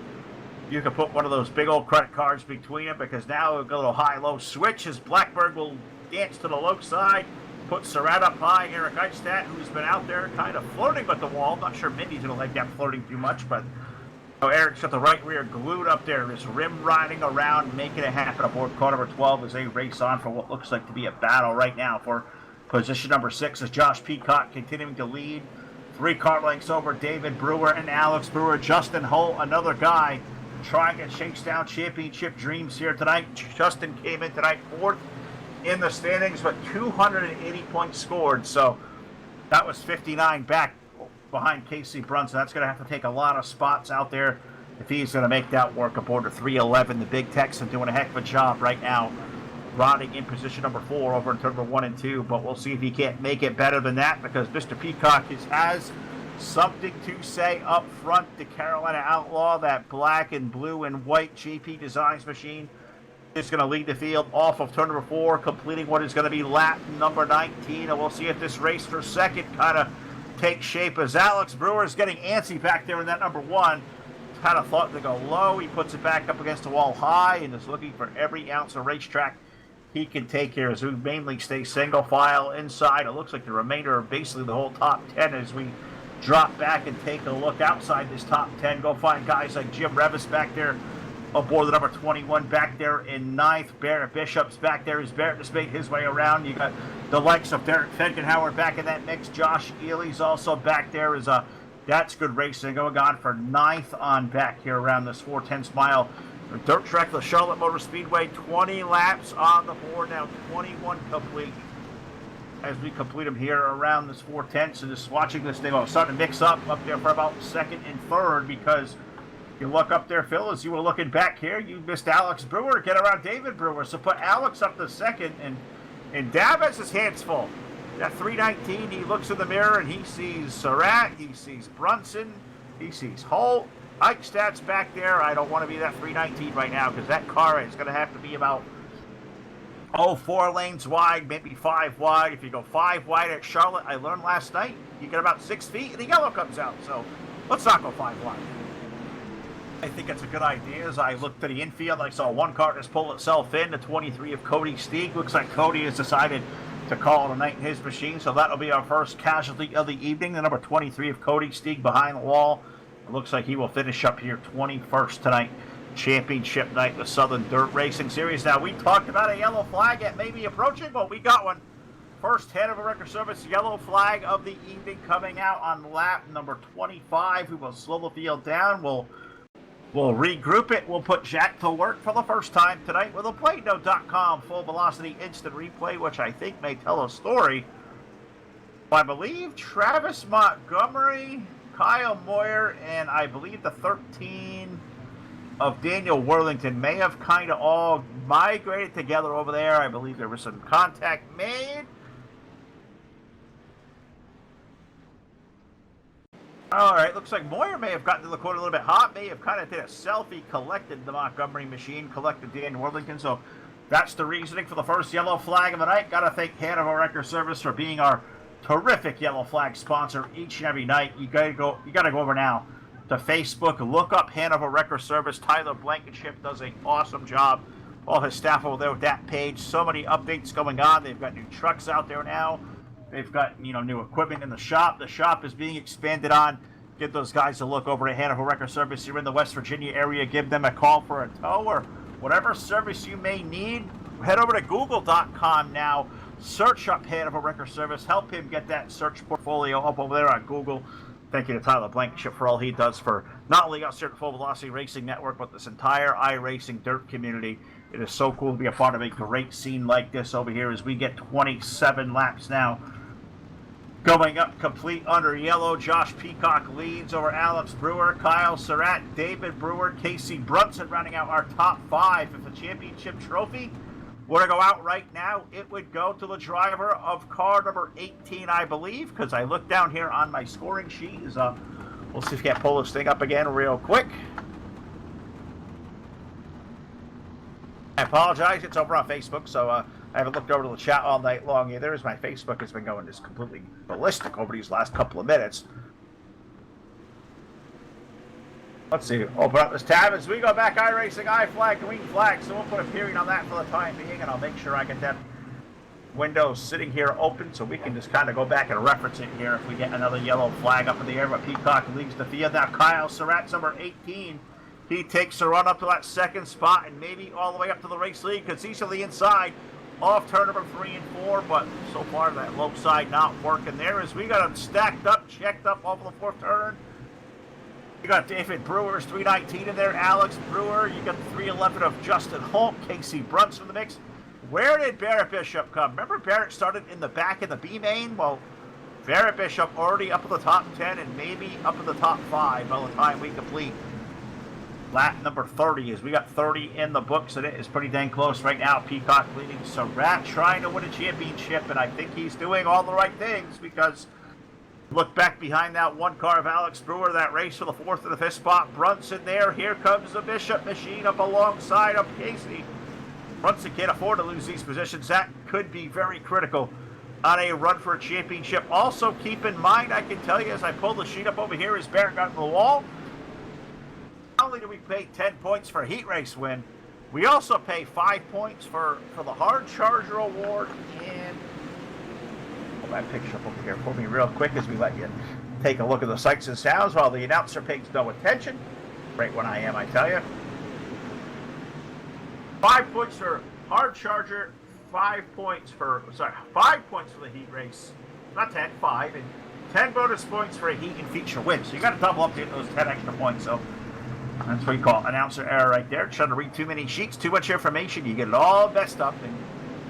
you could put one of those big old credit cards between them, because now we'll go to a high-low switch as Blackburn will dance to the low side, put Surratt up high. Eric Eichstadt, who's been out there kind of flirting with the wall. I'm not sure Mindy's going to like that flirting too much, but Eric's got the right rear glued up there. This rim riding around, making it happen aboard car number 12 as they race on for what looks like to be a battle right now for position number 6 as Josh Peacock continuing to lead. 3 car lengths over David Brewer and Alex Brewer. Justin Holt, another guy trying to chase down championship dreams here tonight. Justin came in tonight 4th in the standings, but 280 points scored. So that was 59 back behind Casey Brunson. That's going to have to take a lot of spots out there if he's going to make that work aboard the 311. The Big Texan doing a heck of a job right now, riding in position number 4 over in turn number 1 and 2. But we'll see if he can't make it better than that, because Mr. Peacock has something to say up front. The Carolina Outlaw, that black and blue and white GP Designs machine, is going to lead the field off of turn number 4, completing what is going to be lap number 19. And we'll see if this race for second kind of takes shape, as Alex Brewer is getting antsy back there in that number 1. Kind of thought to go low. He puts it back up against the wall high and is looking for every ounce of racetrack he can take here, as we mainly stay single file inside. It looks like the remainder of basically the whole top 10, as we drop back and take a look outside this top 10. Go find guys like Jim Revis back there aboard the number 21 back there in 9th. Barrett Bishop's back there as Barrett just made his way around. You got the likes of Derek Fenkenhauer back in that mix. Josh Ely's also back there. That's good racing going on for 9th on back here around this 4/10 mile dirt track, the Charlotte Motor Speedway. 20 laps on the board now, 21 complete, as we complete them here around this 4/10. And just watching this thing, starting to mix up there for about 2nd and 3rd, because you look up there, Phil, as you were looking back here, you missed Alex Brewer, get around David Brewer. So put Alex up to 2nd, and Dab has his hands full. That 319, he looks in the mirror and he sees Surratt, he sees Brunson, he sees Holt. Eichstadt's back there. I don't want to be that 319 right now, because that car is going to have to be about 4 lanes wide, maybe 5 wide. If you go 5 wide at Charlotte, I learned last night, you get about 6 feet and the yellow comes out. So let's not go 5 wide. I think it's a good idea. As I looked to the infield, I saw one car just pull itself in, the 23 of Cody Steeg. Looks like Cody has decided to call it a night in his machine, so that'll be our first casualty of the evening. The number 23 of Cody Steeg behind the wall. It looks like he will finish up here 21st tonight. Championship night, the Southern Dirt Racing Series. Now, we talked about a yellow flag that may be approaching. Well, we got one. First Hanover Record Service yellow flag of the evening coming out on lap number 25. We will slow the field down. We'll regroup it. We'll put Jack to work for the first time tonight with a Play-Doh.com full velocity instant replay, which I think may tell a story. I believe Travis Montgomery, Kyle Moyer, and I believe the 13 of Daniel Worthington may have kind of all migrated together over there. I believe there was some contact made. All right, looks like Moyer may have gotten to the corner a little bit hot, may have kind of did a selfie, collected the Montgomery machine, collected Dan Worthington. So that's the reasoning for the first yellow flag of the night. Got to thank Hanover Record Service for being our terrific yellow flag sponsor each and every night. You got to go over now to Facebook, look up Hanover Record Service. Tyler Blankenship does an awesome job. All his staff over there with that page. So many updates going on. They've got new trucks out there now. They've got, new equipment in the shop. The shop is being expanded on. Give those guys a look over at Hanover Record Service. You're in the West Virginia area. Give them a call for a tow or whatever service you may need. Head over to Google.com now. Search up Hanover Record Service. Help him get that search portfolio up over there on Google. Thank you to Tyler Blankenship for all he does for not only us here at the Full Velocity Racing Network, but this entire iRacing dirt community. It is so cool to be a part of a great scene like this over here as we get 27 laps now. Going up complete under yellow, Josh Peacock leads over Alex Brewer, Kyle Surratt, David Brewer, Casey Brunson rounding out our top 5. If the championship trophy were to go out right now, it would go to the driver of car number 18, I believe, because I look down here on my scoring sheet. We'll see if we can pull this thing up again real quick. I apologize, it's over on Facebook, so I haven't looked over to the chat all night long either, as my Facebook has been going just completely ballistic over these last couple of minutes. Let's see, open up this tab as we go back. iRacing, iFlag, green flag, so we'll put a period on that for the time being, and I'll make sure I get that window sitting here open so we can just kind of go back and reference it here if we get another yellow flag up in the air. But Peacock leads the field. Now Kyle Surratt's number 18. He takes a run up to that second spot and maybe all the way up to the race lead, because he's to the inside off turn number 3 and 4, but so far that low side not working there as we got him stacked up, checked up off the 4th turn. You got David Brewer's 319 in there, Alex Brewer. You got the 311 of Justin Holt, Casey Brunson in the mix. Where did Barrett Bishop come? Remember Barrett started in the back of the B main? Well, Barrett Bishop already up in the top 10 and maybe up in the top 5 by the time we complete lap number 30. As we got 30 in the books, and it is pretty dang close right now. Peacock leading Surratt, trying to win a championship, and I think he's doing all the right things, because look back behind that one car of Alex Brewer, that race for the 4th and the 5th spot. Brunson there. Here comes the Bishop machine up alongside of Casey. Brunson can't afford to lose these positions. That could be very critical on a run for a championship. Also, keep in mind, I can tell you as I pull the sheet up over here, as Barrett got to the wall, not only do we pay 10 points for a heat race win, we also pay 5 points for the Hard Charger Award. And pull that picture up over here for me real quick as we let you take a look at the sights and sounds while the announcer pays no attention. Right when I am, I tell you. 5 points for Hard Charger, 5 points for the heat race. Not 10, 5, and 10 bonus points for a heat and feature win. So you got to double up to get those 10 extra points. So that's what you call announcer error right there. Trying to read too many sheets, too much information. You get it all messed up, and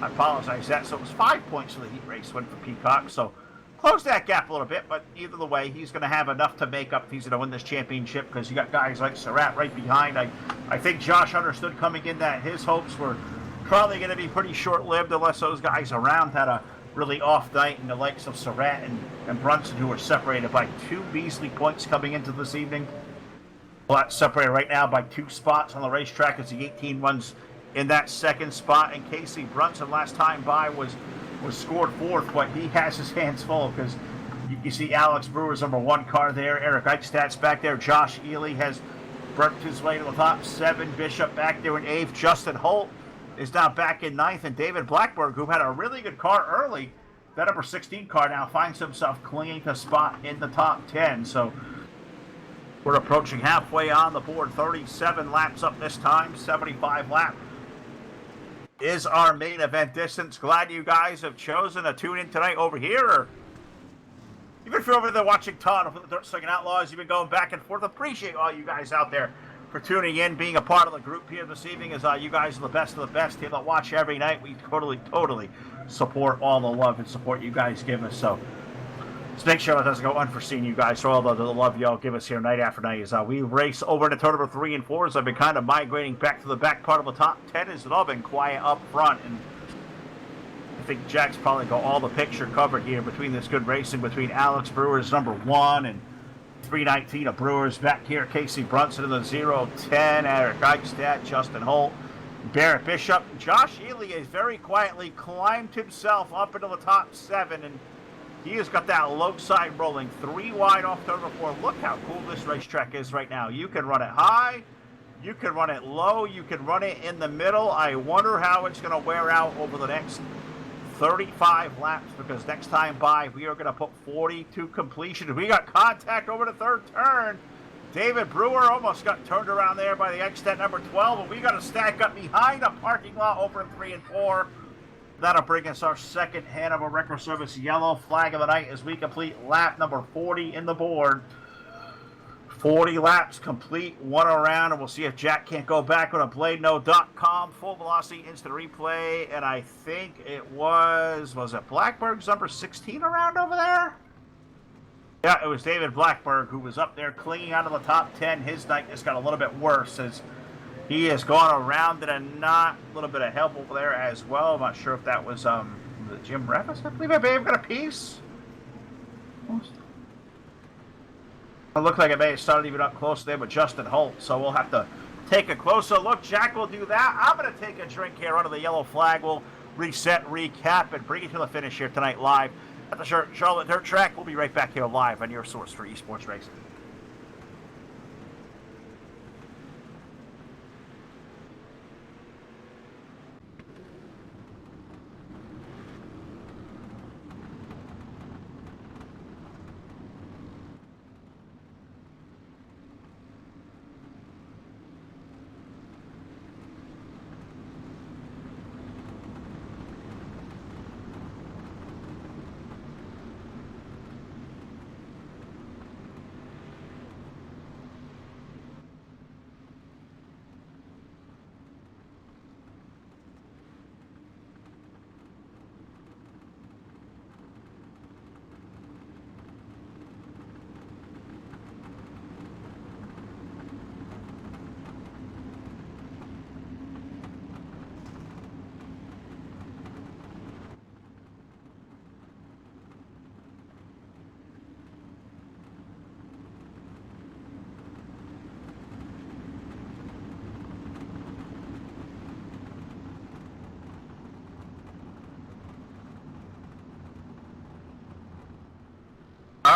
I apologize for that. So it was 5 points for the heat race win for Peacock. So close that gap a little bit, but either way, he's going to have enough to make up if he's going to win this championship, because you got guys like Surratt right behind. I think Josh understood coming in that his hopes were probably going to be pretty short-lived unless those guys around had a really off night, and the likes of Surratt and Brunson, who were separated by 2 measly points coming into this evening. Well, that's separated right now by 2 spots on the racetrack as the 18 runs in that 2nd spot. And Casey Brunson last time by was scored 4th, but he has his hands full, because you see Alex Brewer's number 1 car there. Eric Eichstadt's back there. Josh Ely has burnt his way to the top 7. Bishop back there in 8th. Justin Holt is now back in 9th. And David Blackburn, who had a really good car early, that number 16 car now finds himself clinging to spot in the top 10. So we're approaching halfway on the board. 37 laps up this time. 75 lap is our main event distance. Glad you guys have chosen to tune in tonight over here. Or even if you're over there watching Todd with the Dirt Slinging Outlaws, you've been going back and forth. Appreciate all you guys out there for tuning in, being a part of the group here this evening. As you guys are the best of the best here that watch every night. We totally support all the love and support you guys give us. So let's make sure it doesn't go unforeseen, you guys, for all the love y'all give us here night after night. As we race over into turn number 3 and 4, as I've been kind of migrating back to the back part of the top 10, as it's all been quiet up front. And I think Jack's probably got all the picture covered here between this good racing between Alex Brewer's number 1 and 319 of Brewers back here. Casey Brunson in the 0-10, Eric Eichstadt, Justin Holt, Barrett Bishop. Josh Ely has very quietly climbed himself up into the top 7, and he has got that low side rolling 3 wide off turn number 4. Look how cool this racetrack is right now. You can run it high, you can run it low, you can run it in the middle. I wonder how it's going to wear out over the next 35 laps, because next time by we are going to put 40 to completion. We got contact over the 3rd turn. David Brewer almost got turned around there by the X-Stat number 12, and we got to stack up behind a parking lot over in 3 and 4. That'll bring us our 2nd Hanover Record Service yellow flag of the night as we complete lap number 40 in the board. 40 laps complete, 1 around, and we'll see if Jack can't go back on a BladeNo.com full velocity instant replay. And I think it was it Blackberg's number 16 around over there? Yeah, it was David Blackberg who was up there clinging onto the top 10. His night just got a little bit worse as he has gone around it, and not a little bit of help over there as well. I'm not sure if that was Jim Revis. I believe I may have got a piece. It looked like it may have started even up close there with Justin Holt, so we'll have to take a closer look. Jack will do that. I'm going to take a drink here under the yellow flag. We'll reset, recap, and bring it to the finish here tonight live at the Charlotte Dirt Track. We'll be right back here live on your source for esports racing.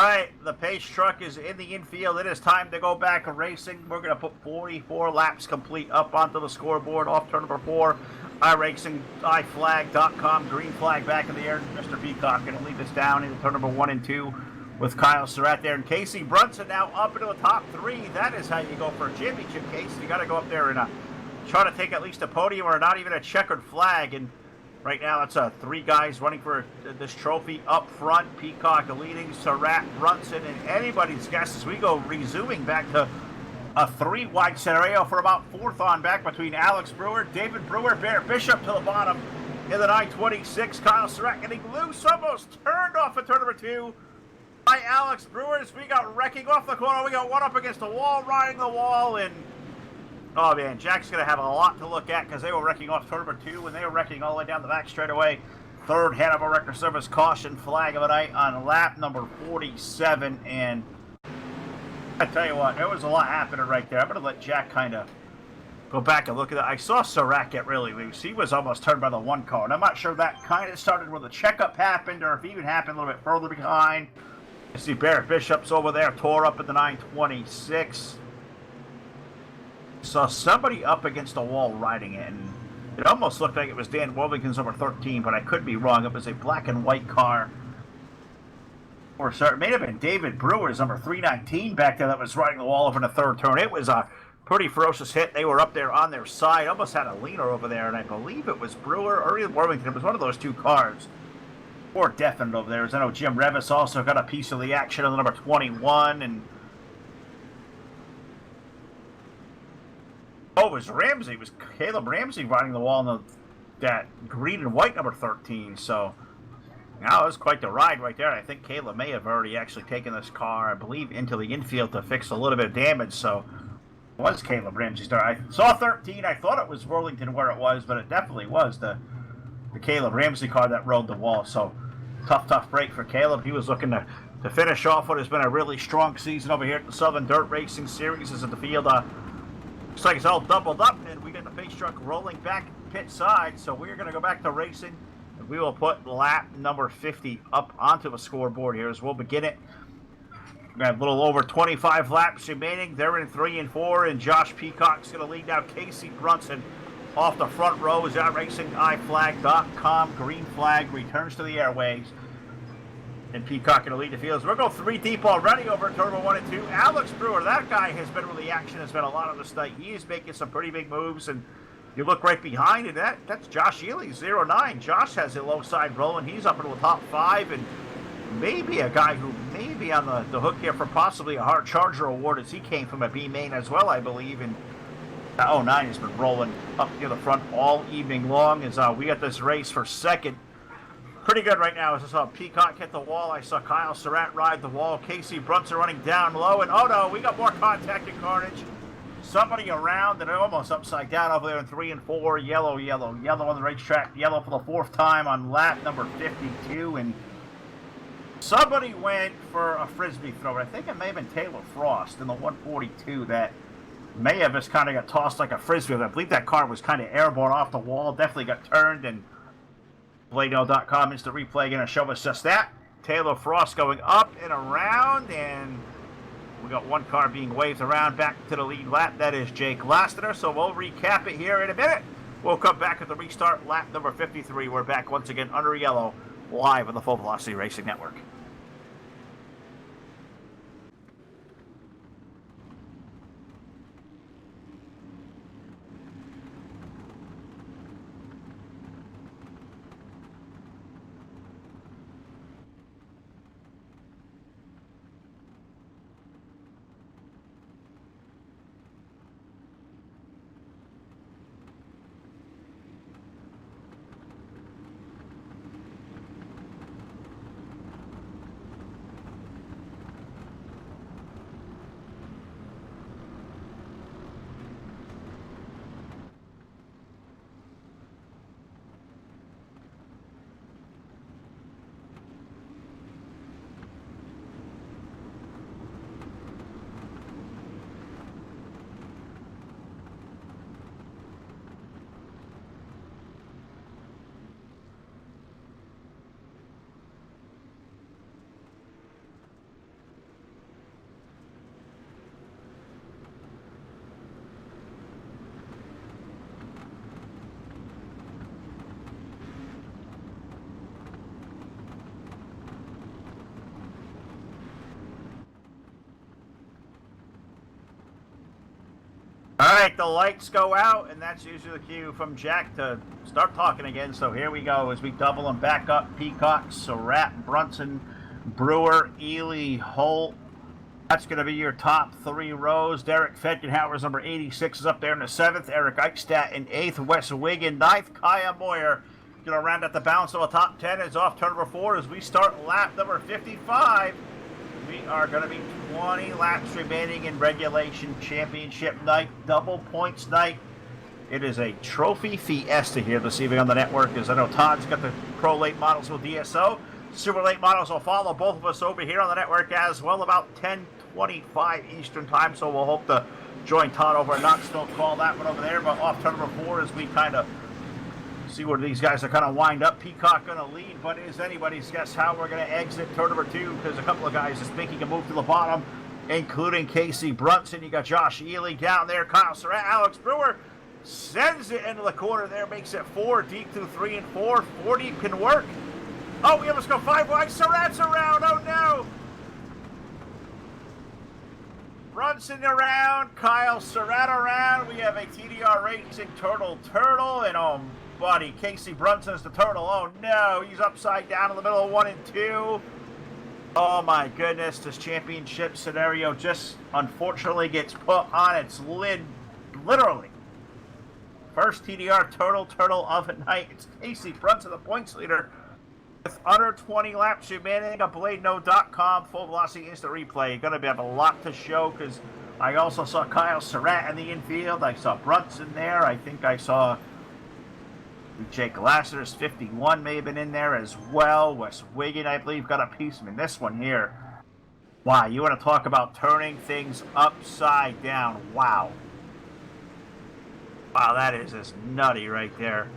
All right, the pace truck is in the infield. It is time to go back racing. We're going to put 44 laps complete up onto the scoreboard off turn number 4. iRacing, iFlag.com, green flag back in the air. Mr. Peacock going to lead us down into turn number 1 and 2 with Kyle Surratt there. And Casey Brunson now up into the top 3. That is how you go for a championship, Casey. You got to go up there and try to take at least a podium or not even a checkered flag. And right now, it's 3 guys running for this trophy up front. Peacock leading, Surratt, Brunson, and anybody's guess as we go resuming back to a 3-wide scenario for about 4th on back between Alex Brewer, David Brewer, Bear Bishop to the bottom in the 926. Kyle Surratt getting loose, almost turned off at turn number 2 by Alex Brewer as we got wrecking off the corner. We got one up against the wall, riding the wall, and oh man, Jack's going to have a lot to look at because they were wrecking off turn number 2 and they were wrecking all the way down the back straightaway. 3rd Hannibal Wrecker Service caution flag of the night on lap number 47. And I tell you what, there was a lot happening right there. I'm going to let Jack kind of go back and look at that. I saw Surratt get really loose. He was almost turned by the 1 car, and I'm not sure that kind of started where the checkup happened or if it even happened a little bit further behind. You see Barrett Bishop's over there, tore up at the 926. Saw somebody up against the wall riding it, and it almost looked like it was Dan Worthington's number 13, but I could be wrong. It was a black and white car. Or sorry, it may have been David Brewer's number 319 back there that was riding the wall over in the 3rd turn. It was a pretty ferocious hit. They were up there on their side, almost had a leaner over there, and I believe it was Brewer or either Worthington. It was one of those 2 cars. Or definite over there. As I know Jim Revis also got a piece of the action on the number 21, and oh, it was Ramsey. It was Caleb Ramsey riding the wall in that green and white number 13. So, now it was quite the ride right there. I think Caleb may have already actually taken this car, I believe, into the infield to fix a little bit of damage. So, it was Caleb Ramsey's car. I saw 13. I thought it was Worthington where it was, but it definitely was the Caleb Ramsey car that rode the wall. So, tough break for Caleb. He was looking to finish off what has been a really strong season over here at the Southern Dirt Racing Series. As at the field, looks like it's all doubled up, and we got the pace truck rolling back pit side. So we're going to go back to racing, and we will put lap number 50 up onto the scoreboard here as we'll begin it. We have a little over 25 laps remaining. They're in 3 and 4, and Josh Peacock's going to lead now. Casey Brunson off the front row is iRacing, iFlag.com. Green flag returns to the airways. And Peacock going to lead the fields. We're going 3 deep already over in turn 1 and 2. Alex Brewer, that guy has been where the action has been a lot of this night. He is making some pretty big moves, and you look right behind it. That's Josh Ely, 09. Josh has a low side rolling. He's up into the top 5, and maybe a guy who may be on the hook here for possibly a Hard Charger award as he came from a B main as well, I believe. And 09 has been rolling up near the front all evening long as we got this race for 2nd. Pretty good right now as I saw Peacock hit the wall. I saw Kyle Surratt ride the wall. Casey Brunson running down low. And oh no, we got more contact and carnage. Somebody around and almost upside down over there in 3 and 4. Yellow on the racetrack. Yellow for the 4th time on lap number 52. And somebody went for a Frisbee throw. I think it may have been Taylor Frost in the 142 that may have just kind of got tossed like a Frisbee. I believe that car was kind of airborne off the wall. Definitely got turned, and Bladeno.com instant replay going to show us just that. Taylor Frost going up and around, and we got 1 car being waved around back to the lead lap. That is Jake Lastener. So we'll recap it here in a minute. We'll come back at the restart, lap number 53. We're back once again under yellow, live on the Full Velocity Racing Network. right, the lights go out, and that's usually the cue from Jack to start talking again. So here we go as we double them back up. Peacock, Surratt, Brunson, Brewer, Ely, Holt. That's going to be your top three rows. Derek Fetgenhauer's number 86 is up there in the 7th. Eric Eichstadt in 8th. Wes Wiggin 9th. Kaya Moyer going to round out the balance of the top 10. Is off turn number 4 as we start lap number 55. We are going to be 20 laps remaining in regulation championship night, double points night. It is a trophy fiesta here this evening on the network, as I know Todd's got the pro late models with DSO. Super late models will follow both of us over here on the network as well, about 10:25 Eastern time. So we'll hope to join Todd over at Knoxville, call that one over there. But off turn number 4 as we kind of see where these guys are kind of wind up. Peacock going to lead, but is anybody's guess how we're going to exit turn number 2, because a couple of guys is making a move to the bottom, including Casey Brunson. You got Josh Ely down there, Kyle Surratt, Alex Brewer sends it into the corner there, makes it 4 deep through 3 and 4. 4 deep can work. Oh, we almost go 5 wide. Surratt's around. Oh no! Brunson around, Kyle Surratt around. We have a TDR Racing Turtle, and oh buddy, Casey Brunson's the turtle. Oh no, he's upside down in the middle of 1 and 2. Oh my goodness, this championship scenario just unfortunately gets put on its lid, literally. First TDR turtle of the night. It's Casey Brunson, the points leader, with under 20 laps remaining. On BladeNo.com, full velocity instant replay. Going to have a lot to show, because I also saw Kyle Surratt in the infield. I saw Brunson there. I think I saw Jake Lasseter's 51 may have been in there as well. Wes Wiggin, I believe, got a piece in this one here. Wow, you want to talk about turning things upside down. Wow. Wow, that is just nutty right there.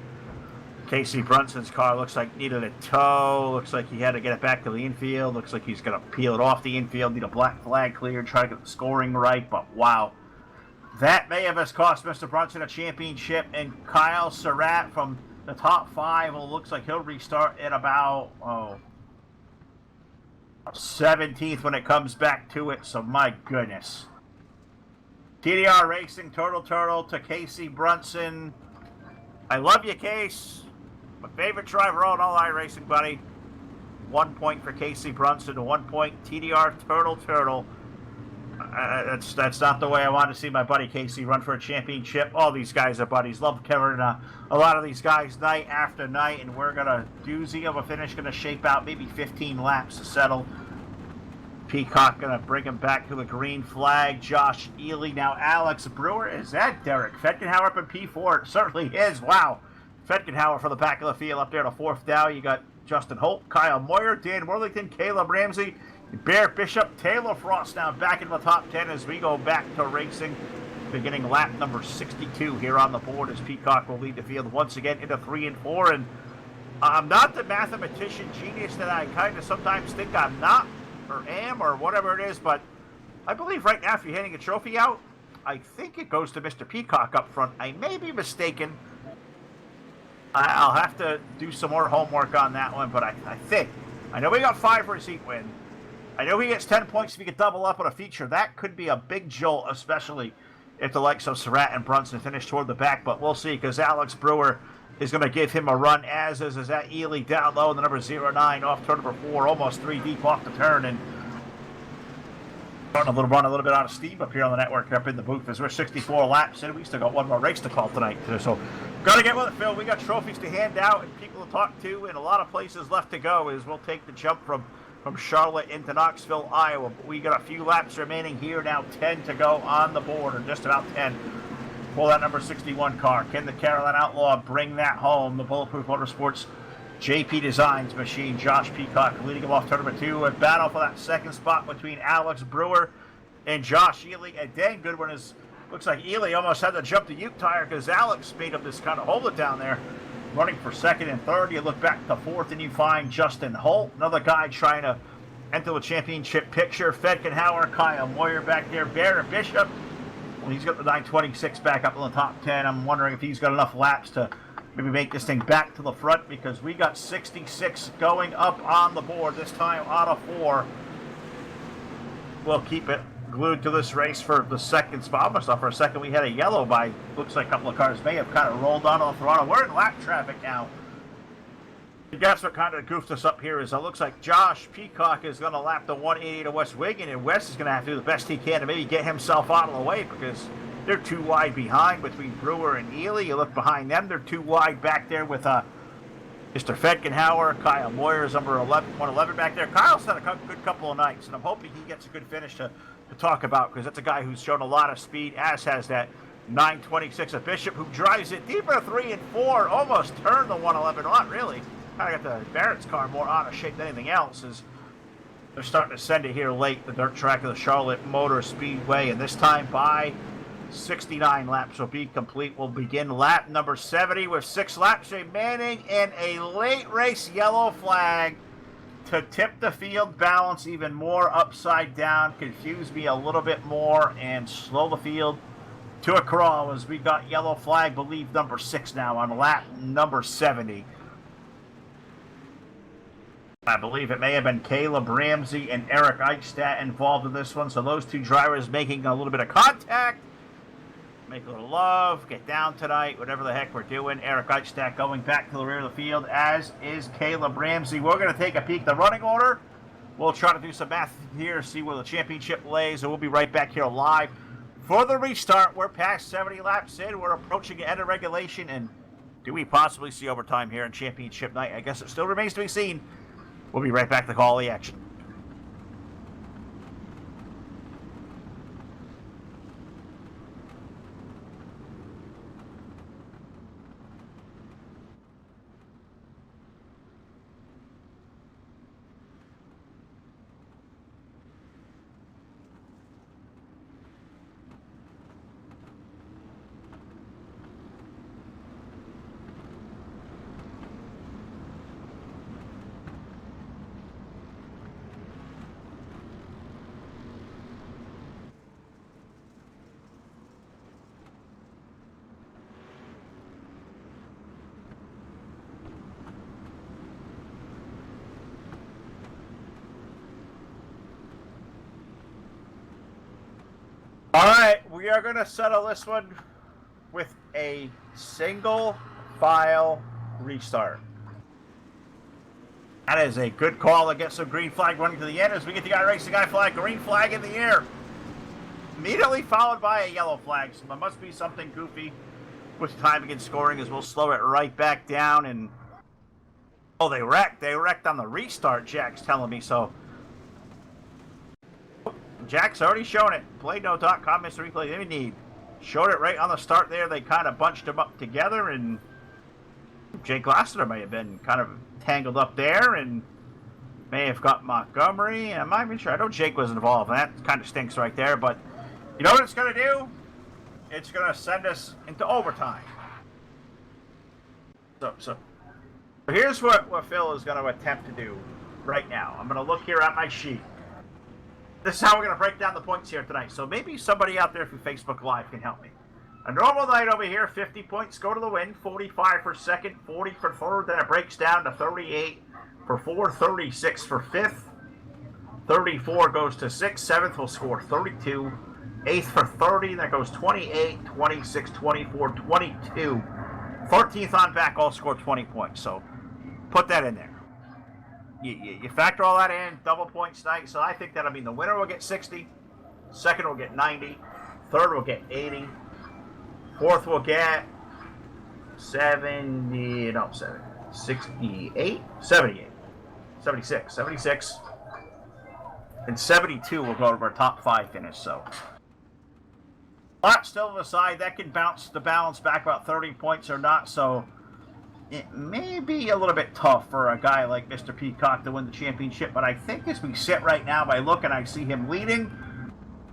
Casey Brunson's car looks like needed a tow. Looks like he had to get it back to the infield. Looks like he's going to peel it off the infield. Need a black flag cleared. Try to get the scoring right. But wow. That may have cost Mr. Brunson a championship. And Kyle Surratt from the top 5, well, looks like he'll restart at about 17th when it comes back to it. So my goodness. TDR Racing, Turtle to Casey Brunson. I love you, Case. My favorite driver on all iRacing, buddy. 1 point for Casey Brunson, 1 point TDR Turtle. That's not the way I want to see my buddy Casey run for a championship. All these guys are buddies. Love covering a lot of these guys night after night, and we're going to doozy of a finish. Going to shape out maybe 15 laps to settle. Peacock going to bring him back to the green flag. Josh Ely. Now Alex Brewer. Is that Derek Fetgenhauer up in P4? It certainly is. Wow. Fetgenhauer for the back of the field up there to 4th down. You got Justin Holt, Kyle Moyer, Dan Worthington, Caleb Ramsey, Bear Bishop, Taylor Frost now back in the top 10 as we go back to racing. Beginning lap number 62 here on the board as Peacock will lead the field once again into 3 and 4. And I'm not the mathematician genius that I kind of sometimes think I'm not, or am, or whatever it is, but I believe right now if you're handing a trophy out, I think it goes to Mr. Peacock up front. I may be mistaken. I'll have to do some more homework on that one, but I think. I know we got 5 for a seat win. I know he gets 10 points if he could double up on a feature. That could be a big jolt, especially if the likes of Surratt and Brunson finish toward the back, but we'll see, because Alex Brewer is going to give him a run, as is that Ely down low in the number 09 off turn number 4, almost 3 deep off the turn, and run a little bit out of steam up here on the network, up in the booth, as we're 64 laps in. We still got one more race to call tonight, so got to get with it, Phil. We got trophies to hand out and people to talk to, and a lot of places left to go as we'll take the jump from Charlotte into Knoxville, Iowa. But we got a few laps remaining here now, 10 to go on the board, or just about 10. Pull that number 61 car. Can the Carolina Outlaw bring that home? The Bulletproof Motorsports JP Designs machine. Josh Peacock leading him off turn number 2. A battle for that second spot between Alex Brewer and Josh Ely. And Dan Goodwin is, looks like Ely almost had to jump the Ute tire because Alex made him just kind of hold it down there. Running for 2nd and 3rd. You look back to 4th and you find Justin Holt, another guy trying to enter the championship picture. Fetgenhauer, Kyle Moyer back there. Barrett Bishop, well, he's got the 926 back up in the top 10. I'm wondering if he's got enough laps to maybe make this thing back to the front, because we got 66 going up on the board, this time out of 4. We'll keep it glued to this race for the second spot. Almost thought for a second we had a yellow by, looks like a couple of cars may have kind of rolled on the throttle. We're in lap traffic now. And guess what kind of goofed us up here is it looks like Josh Peacock is going to lap the 180 to Wes Wiggin, and Wes is going to have to do the best he can to maybe get himself out of the way because they're too wide behind between Brewer and Ely. You look behind them, they're too wide back there with Mr. Fedgenhauer. Kyle Moyer's number 111 back there. Kyle's had a good couple of nights, and I'm hoping he gets a good finish to talk about because that's a guy who's shown a lot of speed, as has that 926 of Bishop, who drives it deeper 3 and 4, almost turned the 111 on, really. Kind of got the Barrett's car more out of shape than anything else. As they're starting to send it here late, the dirt track of the Charlotte Motor Speedway, and this time by 69 laps will be complete. We'll begin lap number 70 with 6 laps remaining and a late race yellow flag to tip the field balance even more upside down, confuse me a little bit more, and slow the field to a crawl as we got yellow flag, believe number 6 now on lap number 70. I believe it may have been Caleb Ramsey and Eric Eichstadt involved in this one, so those two drivers making a little bit of contact. Make a little love, get down tonight, whatever the heck we're doing. Eric Eichstadt going back to the rear of the field, as is Caleb Ramsey. We're going to take a peek at the running order. We'll try to do some math here, see where the championship lays, and we'll be right back here live for the restart. We're past 70 laps in. We're approaching the end of regulation, and do we possibly see overtime here in championship night? I guess it still remains to be seen. We'll be right back to call the action. All right, we are going to settle this one with a single file restart. That is a good call to get some green flag running to the end as we get the guy racing guy flag, green flag in the air. Immediately followed by a yellow flag, so there must be something goofy with timing and scoring as we'll slow it right back down. And oh, they wrecked on the restart, Jack's telling me, so Jack's already shown it. Playno.com, Mr. Replay, they need. Showed it right on the start there. They kind of bunched them up together, and Jake Lassiter may have been kind of tangled up there, and may have got Montgomery. I'm not even sure. I know Jake was involved. That kind of stinks right there, but you know what it's going to do? It's going to send us into overtime. So here's what Phil is going to attempt to do right now. I'm going to look here at my sheet. This is how we're going to break down the points here tonight. So maybe somebody out there through Facebook Live can help me. A normal night over here, 50 points go to the win, 45 for second, 40 for third, then it breaks down to 38 for fourth, 36 for fifth, 34 goes to sixth, seventh will score 32, eighth for 30, that goes 28, 26, 24, 22, 13th on back all score 20 points. So put that in there. You factor all that in, double points tonight, so I think that'll mean the winner will get 60, second will get 90, third will get 80, fourth will get 68, 78, 76, and 72 will go to our top 5 finish, so. But still to the side, that can bounce the balance back about 30 points or not, so it may be a little bit tough for a guy like Mr. Peacock to win the championship, but I think as we sit right now, I look and I see him leading.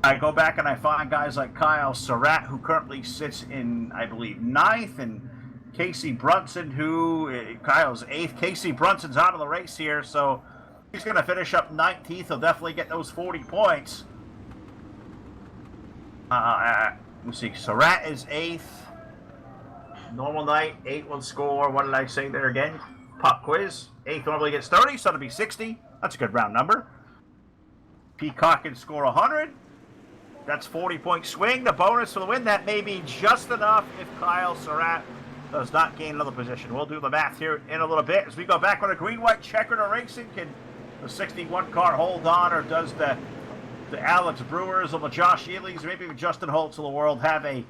I go back and I find guys like Kyle Surratt, who currently sits in, I believe, 9th, and Casey Brunson, who, Kyle's 8th. Casey Brunson's out of the race here, so he's going to finish up 19th. He'll definitely get those 40 points. Let's see, Surratt is 8th. Normal night, 8 will score. What did I say there again? Pop quiz. 8th normally gets 30, so it'll be 60. That's a good round number. Peacock can score 100. That's 40-point swing. The bonus for the win, that may be just enough if Kyle Surratt does not gain another position. We'll do the math here in a little bit as we go back on a green-white checkered racing. Can the 61 car hold on, or does the Alex Brewers or the Josh Ely's, maybe even Justin Holtz of the world have a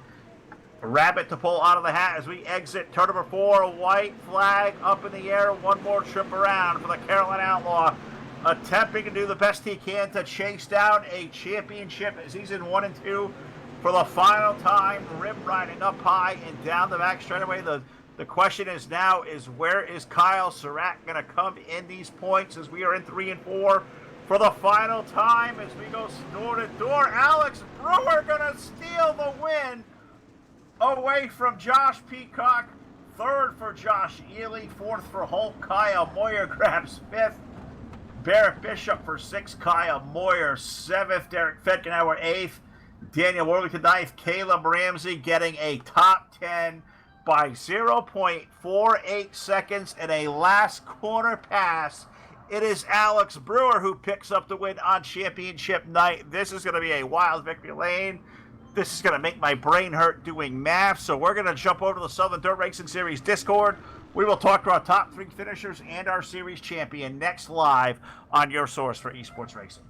rabbit to pull out of the hat as we exit turn number 4? A white flag up in the air. One more trip around for the Carolina Outlaw, attempting to do the best he can to chase down a championship season 1 and 2 for the final time, rim riding up high and down the back straightaway. The question is now is where is Kyle Surratt going to come in these points as we are in 3 and 4 for the final time as we go door to door. Alex Brewer going to steal the win away from Josh Peacock. Third for Josh Ely, fourth for Holt. Kyle Moyer grabs fifth. Barrett Bishop for 6th, Kyle Moyer 7th, Derek Fetgenauer 8th, Daniel Worthington 9th, Caleb Ramsey getting a top 10 by 0.48 seconds in a last corner pass. It is Alex Brewer who picks up the win on championship night. This is going to be a wild victory lane. This is going to make my brain hurt doing math, so we're going to jump over to the Southern Dirt Racing Series Discord. We will talk to our top 3 finishers and our series champion next live on your source for esports racing.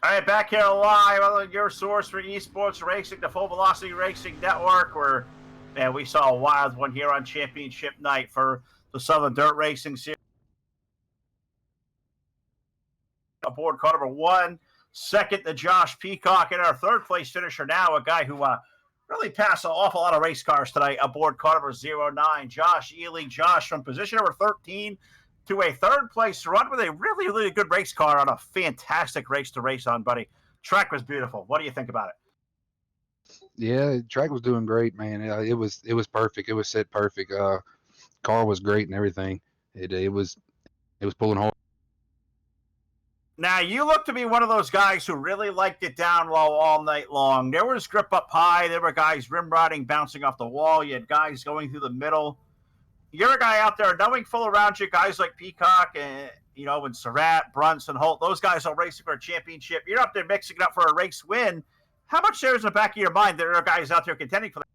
All right, back here live on your source for esports racing, the Full Velocity Racing Network, where, man, we saw a wild one here on championship night for the Southern Dirt Racing Series. Aboard car number 1, second to Josh Peacock, and our third place finisher now, a guy who really passed an awful lot of race cars tonight, aboard car number 09, Josh Ely. Josh from position number 13 to a third place run with a really, really good race car on a fantastic race to race on, buddy. Track was beautiful. What do you think about it? Yeah, the track was doing great, man. It was perfect. It was set perfect. Car was great and everything. It was pulling hard. Now, you look to be one of those guys who really liked it down low all night long. There was grip up high. There were guys rim riding, bouncing off the wall. You had guys going through the middle. You're a guy out there knowing full around you, guys like Peacock and, and Surratt, Brunson, Holt. Those guys are racing for a championship. You're up there mixing it up for a race win. How much there is in the back of your mind there are guys out there contending for that?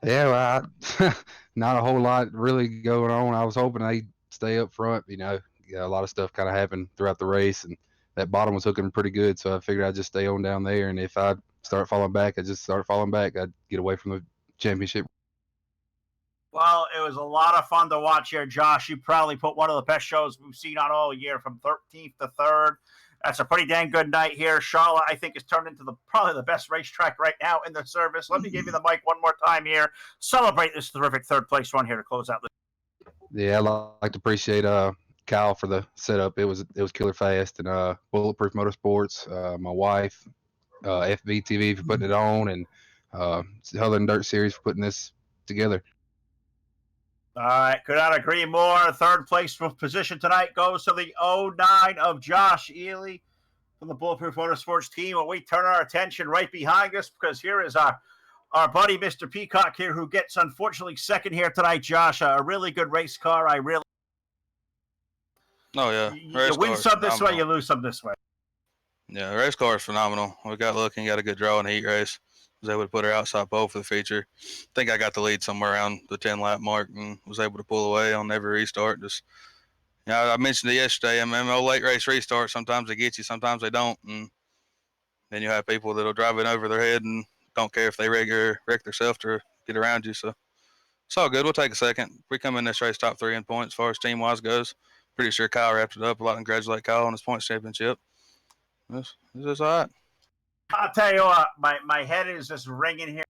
Yeah, well, not a whole lot really going on. I was hoping they'd stay up front. Yeah, a lot of stuff kind of happened throughout the race, and that bottom was hooking pretty good. So I figured I'd just stay on down there, and if I start falling back, I'd just start falling back. I'd get away from the championship. Well, it was a lot of fun to watch here, Josh. You probably put one of the best shows we've seen on all year, from 13th to 3rd. That's a pretty dang good night here. Charlotte, I think, is turned into probably the best racetrack right now in the service. Let me give you the mic one more time here. Celebrate this terrific third-place run here to close out. Yeah, I'd like to appreciate Kyle for the setup. It was killer fast, and Bulletproof Motorsports, my wife, FBTV for putting it on, and Southern Dirt Series for putting this together. All right, could not agree more. Third place position tonight goes to the 09 of Josh Ely from the Bulletproof Motorsports team. And we turn our attention right behind us, because here is our buddy, Mr. Peacock here, who gets, unfortunately, second here tonight, Josh. A really good race car. Oh, yeah. You win some this way, you lose some this way. Yeah, the race car is phenomenal. We got lucky and got a good draw in the heat race. Was able to put her outside pole for the feature. I think I got the lead somewhere around the 10-lap mark and was able to pull away on every restart. Just, you know, I mentioned it yesterday. MMO late race restart, sometimes they get you, sometimes they don't. And then you have people that'll drive it over their head and don't care if they wreck themselves to get around you. So it's all good. We'll take a second. We come in this race top 3 in points as far as team-wise goes. Pretty sure Kyle wrapped it up. I'd like to congratulate Kyle on his points championship. It's just all right. I'll tell you what, my head is just ringing here.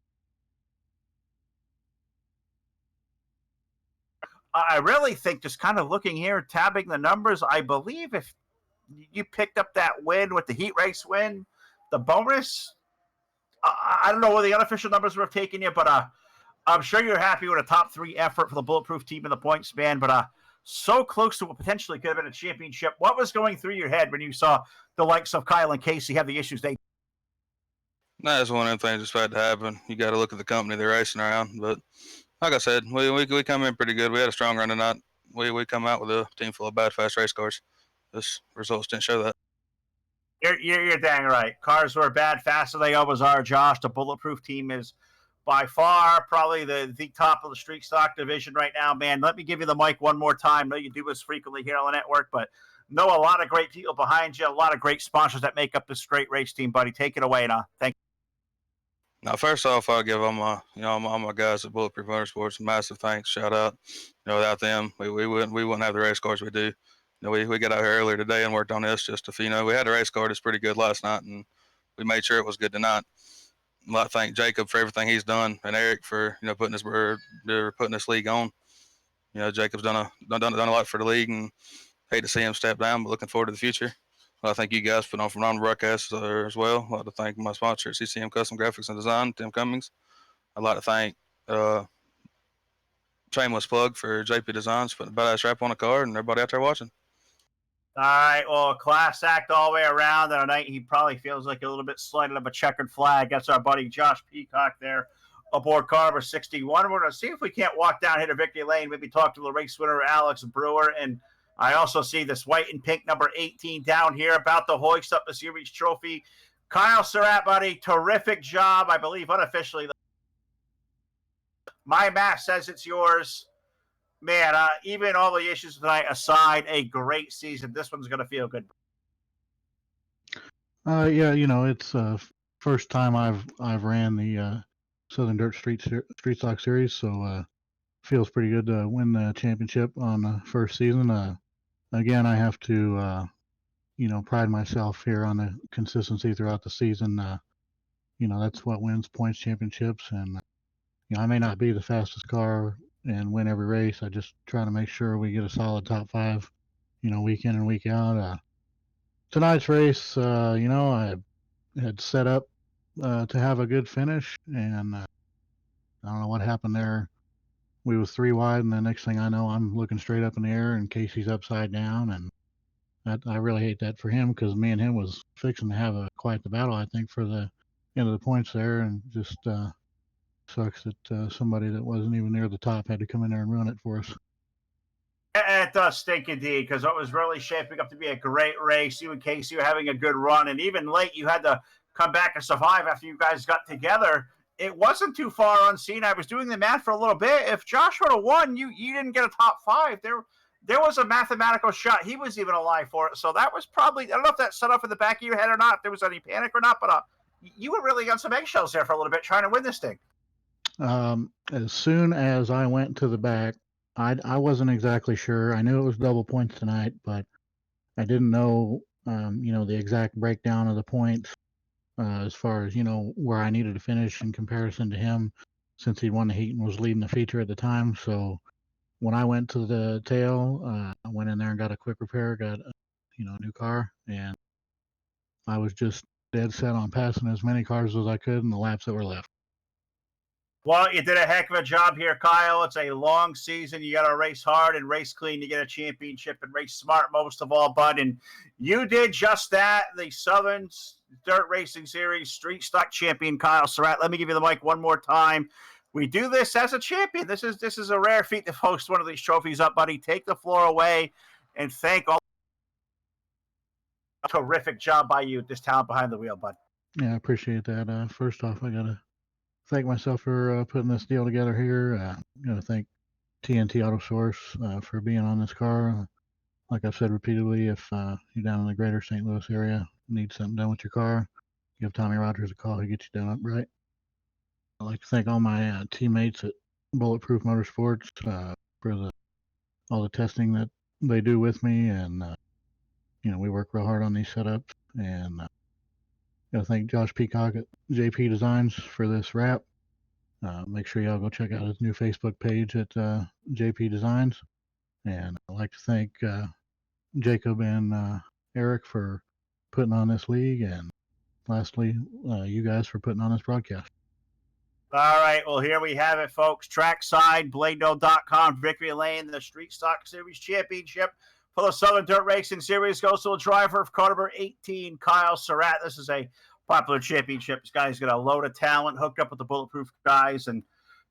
I really think, just kind of looking here, tabbing the numbers, I believe if you picked up that win with the heat race win, the bonus, I don't know what the unofficial numbers would have taken you, but I'm sure you're happy with a top 3 effort for the Bulletproof team in the point span, but so close to what potentially could have been a championship. What was going through your head when you saw the likes of Kyle and Casey have the issues they? That's one of them things that's about to happen. You got to look at the company they're racing around. But like I said, we come in pretty good. We had a strong run tonight. We come out with a team full of bad, fast race cars. This results didn't show that. You're dang right. Cars were bad, fast as they always are, Josh. The Bulletproof team is by far probably the top of the street stock division right now, man. Let me give you the mic one more time. I know you do this frequently here on the network, but know a lot of great people behind you, a lot of great sponsors that make up this great race team, buddy. Take it away now. Thank you. Now, first off, I'll give all my guys at Bulletproof Motorsports a massive thanks, shout out. Without them, we wouldn't have the race cars we do. We got out here earlier today and worked on this just to, we had a race car that's pretty good last night, and we made sure it was good tonight. I'd like to thank Jacob for everything he's done, and Eric for putting this league on. Jacob's done a lot for the league, and hate to see him step down, but looking forward to the future. I thank you guys for putting on phenomenal broadcasts as well. I'd like to thank my sponsor, CCM Custom Graphics and Design, Tim Cummings. I'd like to thank shameless plug for JP Designs, putting a badass wrap on the car, and everybody out there watching. All right, well, class act all the way around. And tonight he probably feels like a little bit slighted of a checkered flag. That's our buddy Josh Peacock there aboard car number 61. We're going to see if we can't walk down here to Victory Lane, maybe talk to the race winner, Alex Brewer. And I also see this white and pink number 18 down here about to hoist up the series trophy. Kyle Surratt, buddy, terrific job. I believe unofficially. My math says it's yours. Man, even all the issues tonight aside, a great season. This one's going to feel good. Yeah, it's first time I've ran the Southern Dirt Street Stock Series, so feels pretty good to win the championship on the first season. Again, I have to pride myself here on the consistency throughout the season. That's what wins points championships, and I may not be the fastest car and win every race. I just try to make sure we get a solid top 5, week in and week out. Tonight's race, I had set up to have a good finish, and I don't know what happened there. We was 3 wide, and the next thing I know, I'm looking straight up in the air, and Casey's upside down, and I really hate that for him, because me and him was fixing to have quite the battle, I think, for the end of the points there, and just sucks that somebody that wasn't even near the top had to come in there and ruin it for us. It does stink indeed, because it was really shaping up to be a great race. You and Casey were having a good run, and even late you had to come back and survive after you guys got together. It wasn't too far unseen. I was doing the math for a little bit. If Josh would have won, you didn't get a top 5. There was a mathematical shot. He was even alive for it. So that was probably, I don't know if that set off in the back of your head or not, if there was any panic or not, but you were really on some eggshells there for a little bit trying to win this thing. As soon as I went to the back, I wasn't exactly sure. I knew it was double points tonight, but I didn't know, the exact breakdown of the points as far as where I needed to finish in comparison to him, since he won the heat and was leading the feature at the time. So when I went to the tail, I went in there and got a quick repair, got a new car, and I was just dead set on passing as many cars as I could in the laps that were left. Well, you did a heck of a job here, Kyle. It's a long season. You got to race hard and race clean to get a championship, and race smart most of all, bud. And you did just that. The Southern Dirt Racing Series Street Stock Champion, Kyle Surratt. Let me give you the mic one more time. We do this as a champion. This is a rare feat to host one of these trophies up, buddy. Take the floor away and thank all. Terrific job by you, this talent behind the wheel, bud. Yeah, I appreciate that. First off, I gotta thank myself for putting this deal together here. Gotta thank TNT Auto Source for being on this car. Like I've said repeatedly, if you're down in the greater St. Louis area, need something done with your car, give Tommy Rogers a call. He'll get you done up right. I'd like to thank all my teammates at Bulletproof Motorsports for all the testing that they do with me, and we work real hard on these setups. And gotta thank Josh Peacock at JP Designs for this wrap. Make sure y'all go check out his new Facebook page at JP Designs. And I'd like to thank Jacob and Eric for putting on this league, and lastly, you guys for putting on this broadcast. All right, well, here we have it, folks. Trackside, BladeNo.com, Victory Lane, the Street Stock Series Championship for the Southern Dirt Racing Series goes to a driver of car number 18, Kyle Surratt. This is a popular championship. This guy's got a load of talent, hooked up with the Bulletproof guys, and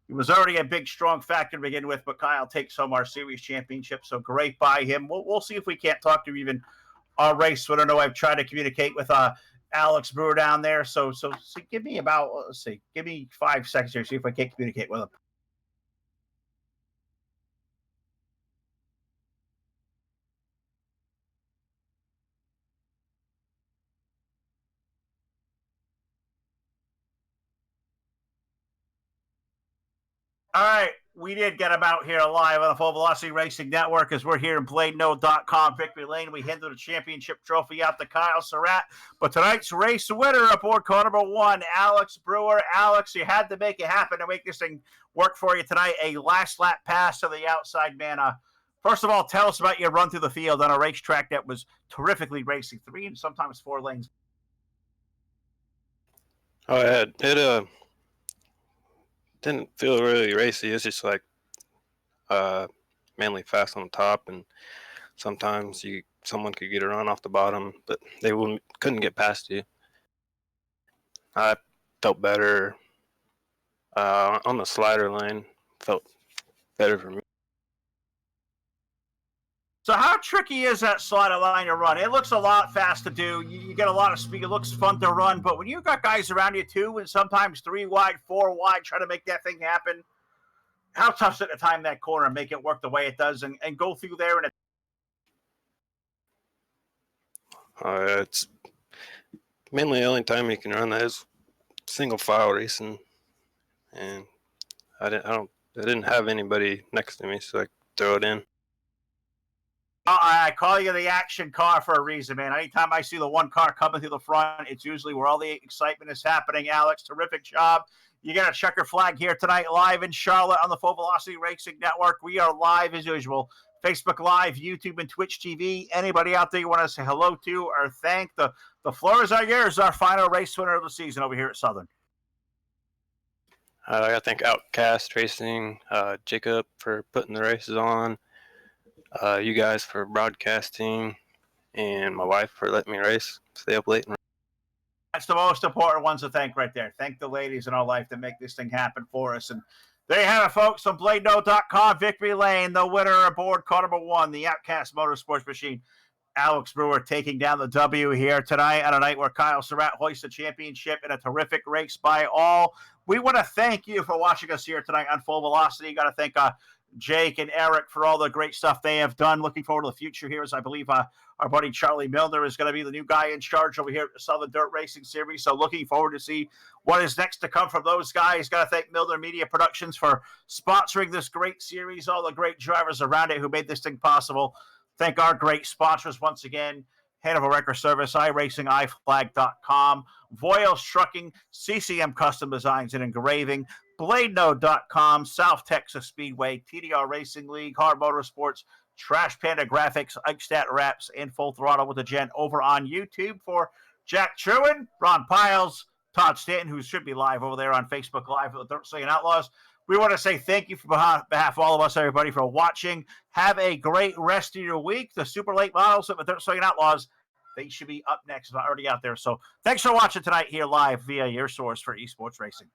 he was already a big, strong factor to begin with, but Kyle takes home our series championship, so great by him. We'll see if we can't talk to him even our race. I don't know. I've tried to communicate with Alex Brewer down there, so give me about, give me 5 seconds here, see if I can't communicate with him. All right, we did get him out here live on the Full Velocity Racing Network as we're here in BladeNo.com, Victory Lane. We handed the championship trophy out to Kyle Surratt. But tonight's race winner aboard car number 1, Alex Brewer. Alex, you had to make it happen to make this thing work for you tonight. A last lap pass to the outside man. First of all, tell us about your run through the field on a racetrack that was terrifically racing, 3 and sometimes 4 lanes. Oh, yeah, it didn't feel really racy. It's just like mainly fast on the top, and sometimes someone could get a run off the bottom, but they couldn't get past you. I felt better on the slider lane. Felt better for me. So how tricky is that slider line to run? It looks a lot fast to do. You get a lot of speed. It looks fun to run. But when you've got guys around you 2 and sometimes 3 wide, 4 wide, trying to make that thing happen, how tough is it to time that corner and make it work the way it does and go through there? And It's mainly the only time you can run that is single file racing. And I didn't have anybody next to me, so I could throw it in. I call you the action car for a reason, man. Anytime I see the one car coming through the front, it's usually where all the excitement is happening. Alex, terrific job. You got a checker flag here tonight, live in Charlotte on the Full Velocity Racing Network. We are live as usual. Facebook Live, YouTube, and Twitch TV. Anybody out there you want to say hello to or thank, the floors are yours. Our final race winner of the season over here at Southern. I got to thank Outcast Racing, Jacob for putting the races on. You guys for broadcasting, and my wife for letting me race, stay up late. That's the most important ones to thank right there. Thank the ladies in our life that make this thing happen for us. And there you have it, folks, on BladeNo.com, Victory Lane, the winner aboard car number 1, the Outcast Motorsports Machine. Alex Brewer taking down the W here tonight on a night where Kyle Surratt hoists the championship in a terrific race by all. We want to thank you for watching us here tonight on Full Velocity. Got to thank Jake and Eric for all the great stuff they have done. Looking forward to the future here, as I believe our buddy Charlie Milner is going to be the new guy in charge over here at the Southern Dirt Racing Series. So looking forward to see what is next to come from those guys. Got to thank Milner Media Productions for sponsoring this great series, all the great drivers around it who made this thing possible. Thank our great sponsors once again. Hanover Record Service, iRacing, iFlag.com, Voiles Trucking, CCM Custom Designs and Engraving, BladeNode.com, South Texas Speedway, TDR Racing League, Hard Motorsports, Trash Panda Graphics, Eichstadt Wraps, and Full Throttle with the Gent over on YouTube for Jack Truin, Ron Piles, Todd Stanton, who should be live over there on Facebook Live with the Dirt Slinging Outlaws. We want to say thank you for behalf of all of us, everybody, for watching. Have a great rest of your week. The super late models of the Dirt Slinging Outlaws, they should be up next, not already out there. So thanks for watching tonight here live via your source for esports racing.